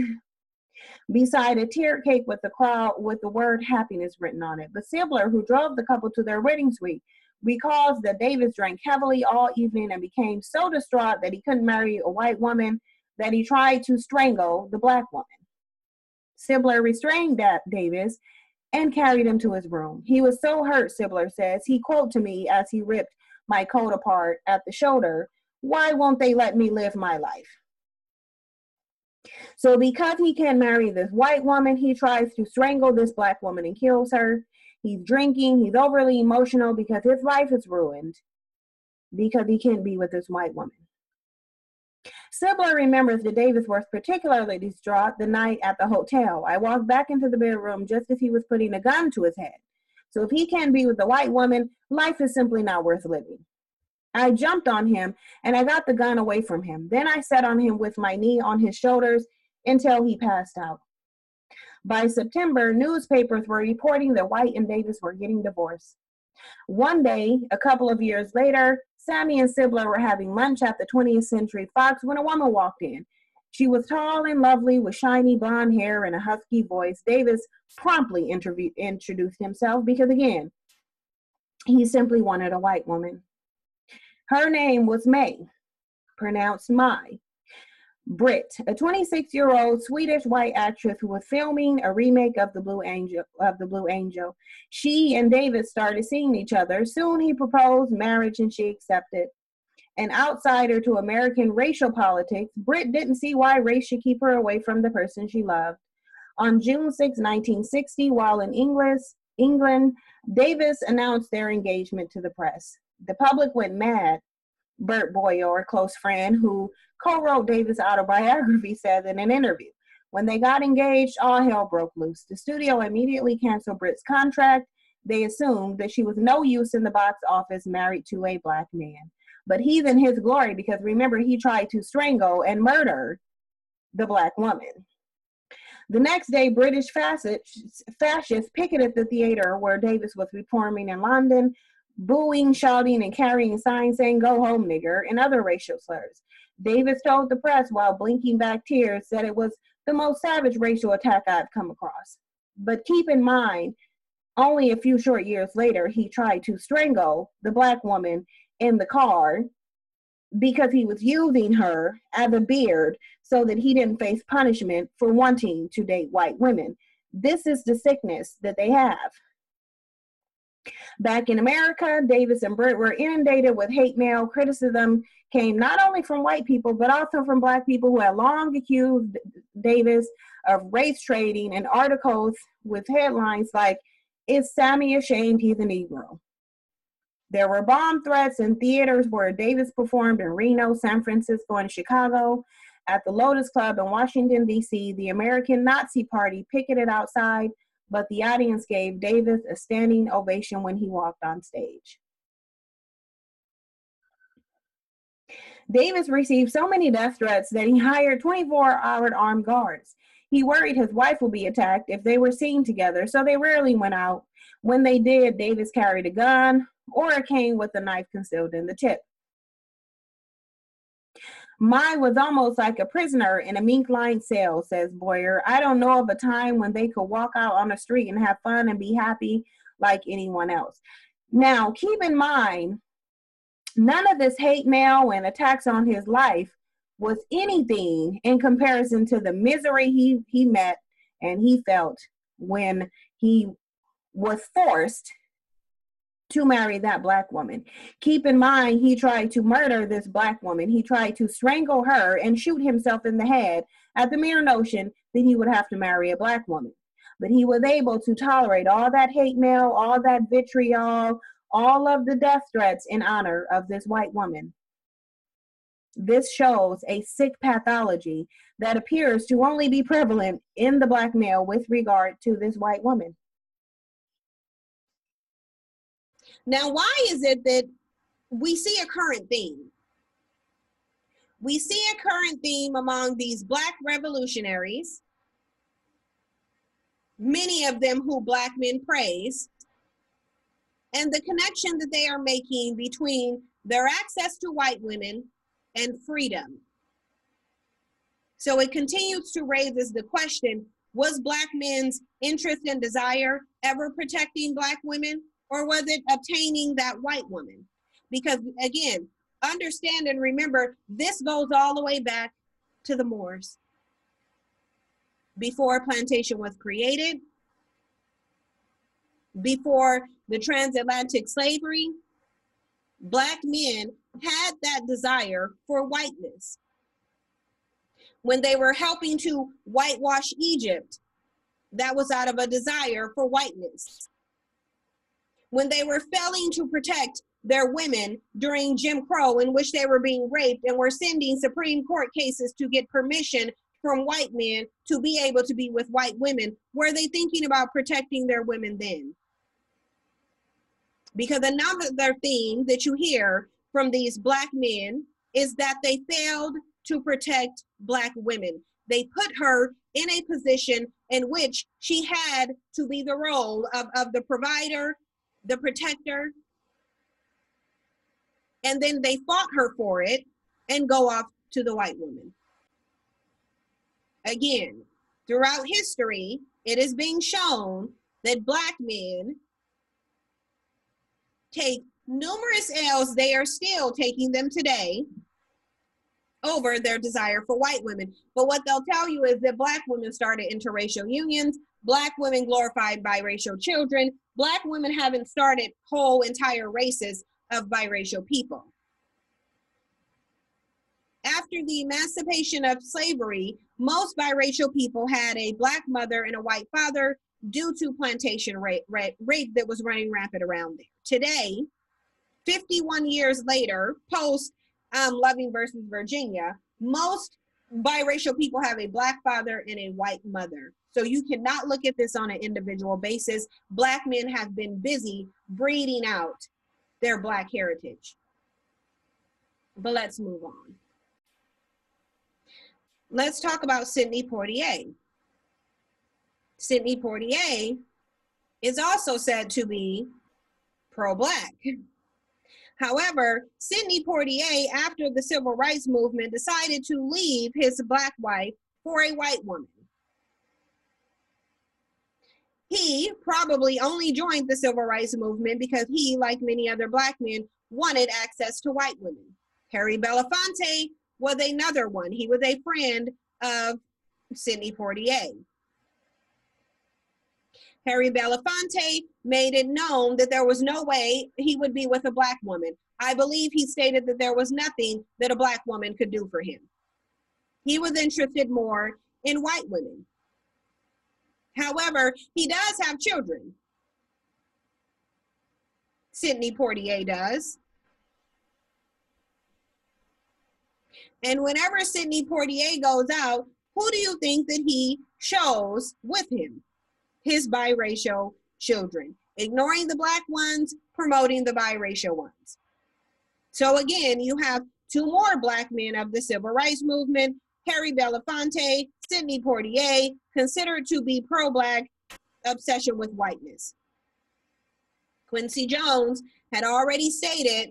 beside a tiered cake with the word happiness written on it. But Sibler, who drove the couple to their wedding suite, recalls that Davis drank heavily all evening and became so distraught that he couldn't marry a white woman
that he tried to strangle the black woman. Sibler restrained Davis and carried him to his room. He was so hurt, Sibler says, he quoted to me as he ripped my coat apart at the shoulder, "Why won't they let me live my life?" So because he can't marry this white woman, he tries to strangle this black woman and kills her. He's drinking. He's overly emotional because his life is ruined because he can't be with this white woman. Sibler remembers that Davis was particularly distraught the night at the hotel. "I walked back into the bedroom just as he was putting a gun to his head. So if he can't be with the white woman, life is simply not worth living. I jumped on him and I got the gun away from him. Then I sat on him with my knee on his shoulders until he passed out." By September, newspapers were reporting that White and Davis were getting divorced. One day, a couple of years later, Sammy and Sibler were having lunch at the 20th Century Fox when a woman walked in. She was tall and lovely with shiny blonde hair and a husky voice. Davis promptly introduced himself because, again, he simply wanted a white woman. Her name was May, pronounced Mai. Britt, a 26-year-old Swedish white actress who was filming a remake of The Blue Angel. She and David started seeing each other. Soon he proposed marriage and she accepted. An outsider to American racial politics, Britt didn't see why race should keep her away from the person she loved. On June 6, 1960, while in England, Davis announced their engagement to the press. The public went mad. Bert Boyer, a close friend who co-wrote Davis' autobiography, said in an interview, "When they got engaged, all hell broke loose. The studio immediately canceled Britt's contract. They assumed that she was no use in the box office married to a black man. But he's in his glory because, remember, he tried to strangle and murder the black woman." The next day, British fascists picketed the theater where Davis was performing in London, booing, shouting, and carrying signs saying, "Go home, nigger," and other racial slurs. Davis told the press while blinking back tears that it was the most savage racial attack I've come across. But keep in mind, only a few short years later, he tried to strangle the black woman in the car because he was using her as a beard so that he didn't face punishment for wanting to date white women. This is the sickness that they have. Back in America, Davis and Britt were inundated with hate mail. Criticism came not only from white people, but also from black people who had long accused Davis of race trading, and articles with headlines like, "Is Sammy ashamed he's a Negro?" There were bomb threats in theaters where Davis performed in Reno, San Francisco, and Chicago. At the Lotus Club in Washington, D.C., the American Nazi Party picketed outside, but the audience gave Davis a standing ovation when he walked on stage. Davis received so many death threats that he hired 24-hour armed guards. He worried his wife would be attacked if they were seen together, so they rarely went out. When they did, Davis carried a gun or a cane with a knife concealed in the tip. Mai was almost like a prisoner in a mink-lined cell, says Boyer. "I don't know of a time when they could walk out on the street and have fun and be happy like anyone else." Now, keep in mind, none of this hate mail and attacks on his life was anything in comparison to the misery he met and he felt when he was forced to marry that black woman. Keep in mind, he tried to murder this black woman. He tried to strangle her and shoot himself in the head at the mere notion that he would have to marry a black woman. But he was able to tolerate all that hate mail, all that vitriol, all of the death threats in honor of this white woman. This shows a sick pathology that appears to only be prevalent in the black male with regard to this white woman.
Now, why is it that we see a current theme? We see a current theme among these black revolutionaries, many of them who black men praise, and the connection that they are making between their access to white women and freedom. So it continues to raise the question, was black men's interest and desire ever protecting black women? Or was it obtaining that white woman? Because again, understand and remember, this goes all the way back to the Moors. Before plantation was created, before the transatlantic slavery, Black men had that desire for whiteness. When they were helping to whitewash Egypt, that was out of a desire for whiteness. When they were failing to protect their women during Jim Crow, in which they were being raped and were sending Supreme Court cases to get permission from white men to be able to be with white women, were they thinking about protecting their women then? Because another theme that you hear from these Black men is that they failed to protect Black women. They put her in a position in which she had to be the role of the provider, the protector, and then they fought her for it and go off to the white woman. Again, throughout history, it is being shown that Black men take numerous L's. They are still taking them today over their desire for white women. But what they'll tell you is that Black women started interracial unions. Black women glorified biracial children. Black women haven't started whole entire races of biracial people. After the emancipation of slavery, most biracial people had a Black mother and a white father due to plantation rape that was running rampant around there. Today, 51 years later, post Loving versus Virginia, most biracial people have a Black father and a white mother. So you cannot look at this on an individual basis. Black men have been busy breeding out their Black heritage. But let's move on. Let's talk about Sidney Poitier. Sidney Poitier is also said to be pro-Black. However, Sidney Poitier, after the Civil Rights Movement, decided to leave his Black wife for a white woman. He probably only joined the Civil Rights Movement because he, like many other Black men, wanted access to white women. Harry Belafonte was another one. He was a friend of Sidney Poitier. Harry Belafonte made it known that there was no way he would be with a Black woman. I believe he stated that there was nothing that a Black woman could do for him. He was interested more in white women. However, he does have children. Sidney Poitier does. And whenever Sidney Poitier goes out, who do you think that he shows with him? His biracial children, ignoring the Black ones, promoting the biracial ones. So again, you have two more Black men of the Civil Rights Movement, Harry Belafonte, Sidney Poitier, considered to be pro-Black, obsession with whiteness. Quincy Jones had already stated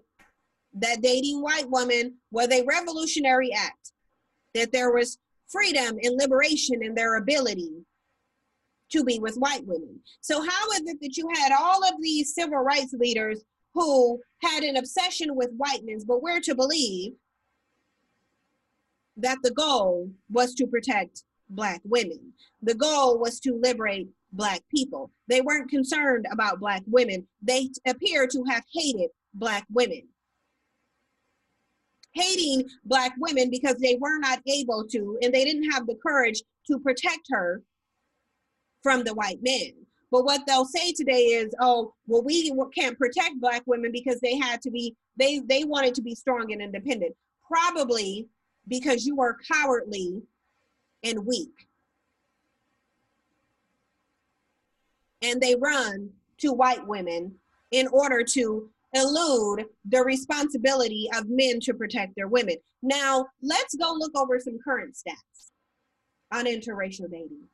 that dating white women was a revolutionary act, that there was freedom and liberation in their ability to be with white women. So how is it that you had all of these civil rights leaders who had an obsession with whiteness, but we're to believe that the goal was to protect Black women? The goal was to liberate Black people. They weren't concerned about Black women. They appear to have hated Black women. Hating Black women because they were not able to, and they didn't have the courage to protect her from the white men. But what they'll say today is, oh, well, we can't protect Black women because they had to be, they wanted to be strong and independent. Probably because you are cowardly and weak. And they run to white women in order to elude the responsibility of men to protect their women. Now, let's go look over some current stats on interracial dating.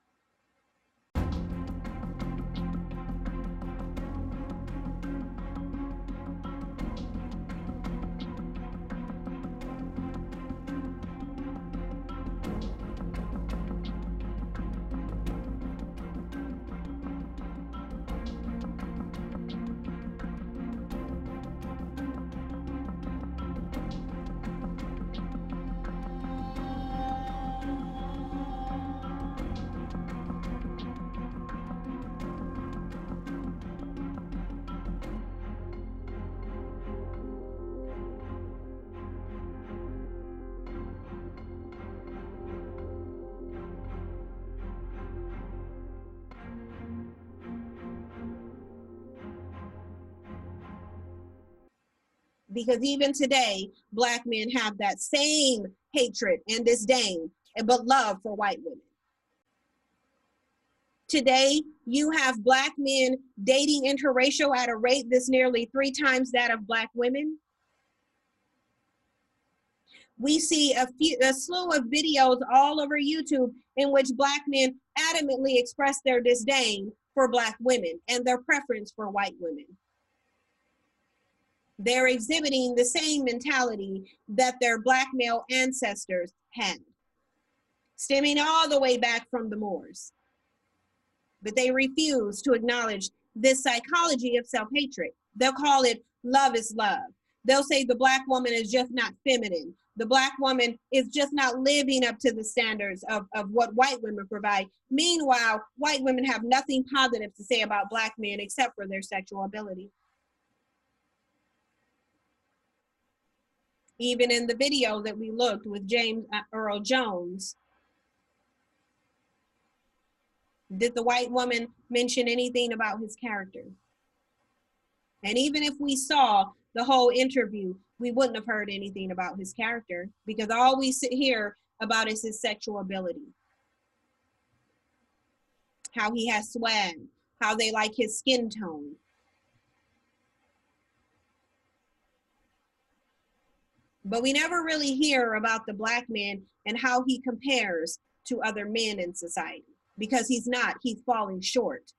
Because even today, black men have that same hatred and disdain, but love for white women. Today, you have black men dating interracial at a rate that's nearly 3 times that of black women. We see a slew of videos all over YouTube in which black men adamantly express their disdain for black women and their preference for white women. They're exhibiting the same mentality that their black male ancestors had, stemming all the way back from the Moors. But they refuse to acknowledge this psychology of self-hatred. They'll call it love is love. They'll say the black woman is just not feminine. The black woman is just not living up to the standards of what white women provide. Meanwhile, white women have nothing positive to say about black men except for their sexual ability. Even in the video that we looked with James Earl Jones, did the white woman mention anything about his character? And even if we saw the whole interview, we wouldn't have heard anything about his character, because all we hear about is his sexual ability. How he has swag, how they like his skin tone. But we never really hear about the black man and how he compares to other men in society, because he's falling short.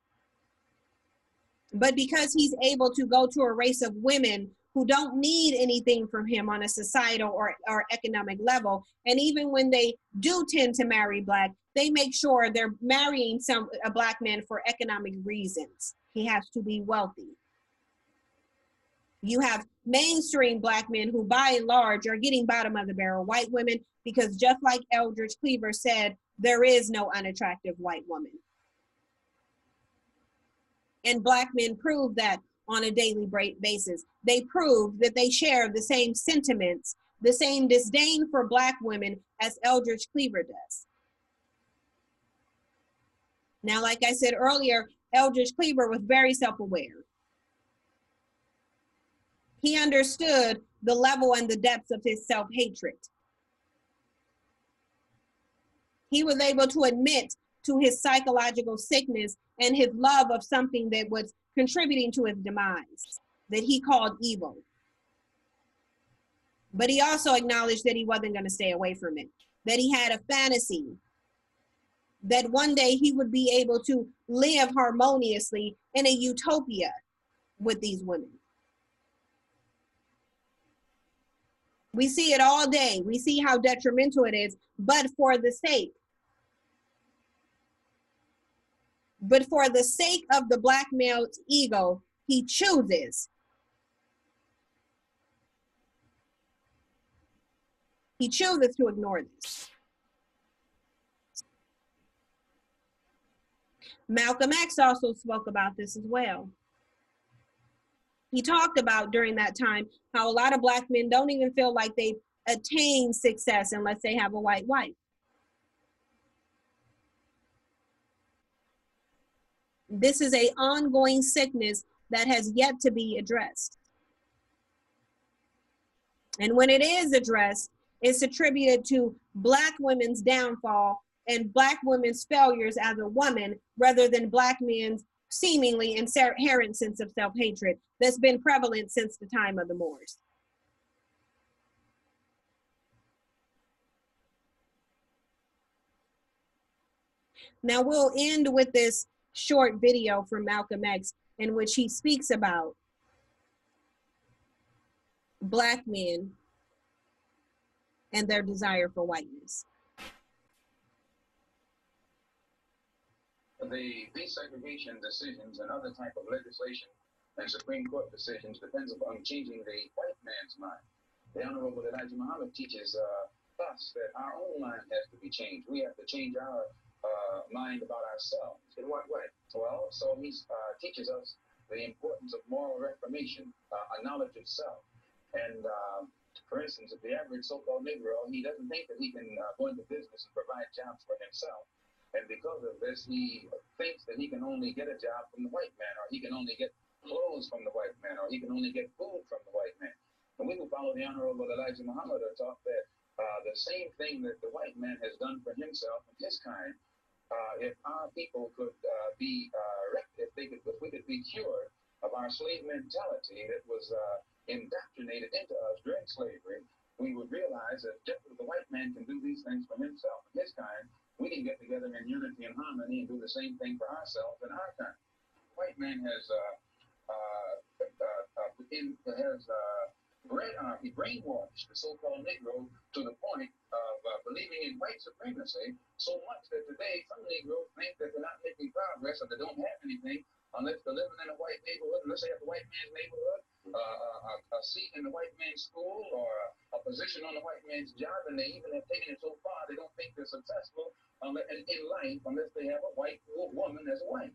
But because he's able to go to a race of women who don't need anything from him on a societal or economic level, and even when they do tend to marry black, they make sure they're marrying a black man for economic reasons. He has to be wealthy. You have mainstream black men who, by and large, are getting bottom of the barrel white women, because just like Eldridge Cleaver said, there is no unattractive white woman. And black men prove that on a daily basis. They prove that they share the same sentiments, the same disdain for black women as Eldridge Cleaver does. Now, like I said earlier, Eldridge Cleaver was very self-aware. He understood the level and the depths of his self-hatred. He was able to admit to his psychological sickness and his love of something that was contributing to his demise, that he called evil. But he also acknowledged that he wasn't going to stay away from it, that he had a fantasy that one day he would be able to live harmoniously in a utopia with these women. We see it all day. We see how detrimental it is, but for the sake of the black male's ego, he chooses to ignore this. Malcolm X also spoke about this as well. He talked about during that time how a lot of black men don't even feel like they've attained success unless they have a white wife. This is an ongoing sickness that has yet to be addressed. And when it is addressed, it's attributed to black women's downfall and black women's failures as a woman, rather than black men's seemingly inherent sense of self-hatred that's been prevalent since the time of the Moors. Now we'll end with this short video from Malcolm X in which he speaks about black men and their desire for whiteness.
The desegregation decisions and other type of legislation and Supreme Court decisions depends upon changing the white man's mind. The Honorable Elijah Muhammad teaches us that our own mind has to be changed. We have to change our mind about ourselves. In what way? Well, so he teaches us the importance of moral reformation, a knowledge of self. And for instance, if the average so-called Negro, he doesn't think that he can go into business and provide jobs for himself. And because of this, he thinks that he can only get a job from the white man, or he can only get clothes from the white man, or he can only get food from the white man. And we who follow the Honorable Elijah Muhammad are taught that the same thing that the white man has done for himself and his kind, if our people could if we could be cured of our slave mentality that was indoctrinated into us during slavery, we would realize that just as the white man can do these things for himself and his kind, we can get together in unity and harmony and do the same thing for ourselves and our kind. White man has he brainwashed the so-called Negro to the point of believing in white supremacy so much that today some Negroes think that they're not making progress or they don't have anything unless they're living in a white neighborhood, unless they have a white man's neighborhood, a seat in the white man's school or a position on the white man's job, and they even have taken it so far they don't think they're successful in life unless they have a white woman as a wife.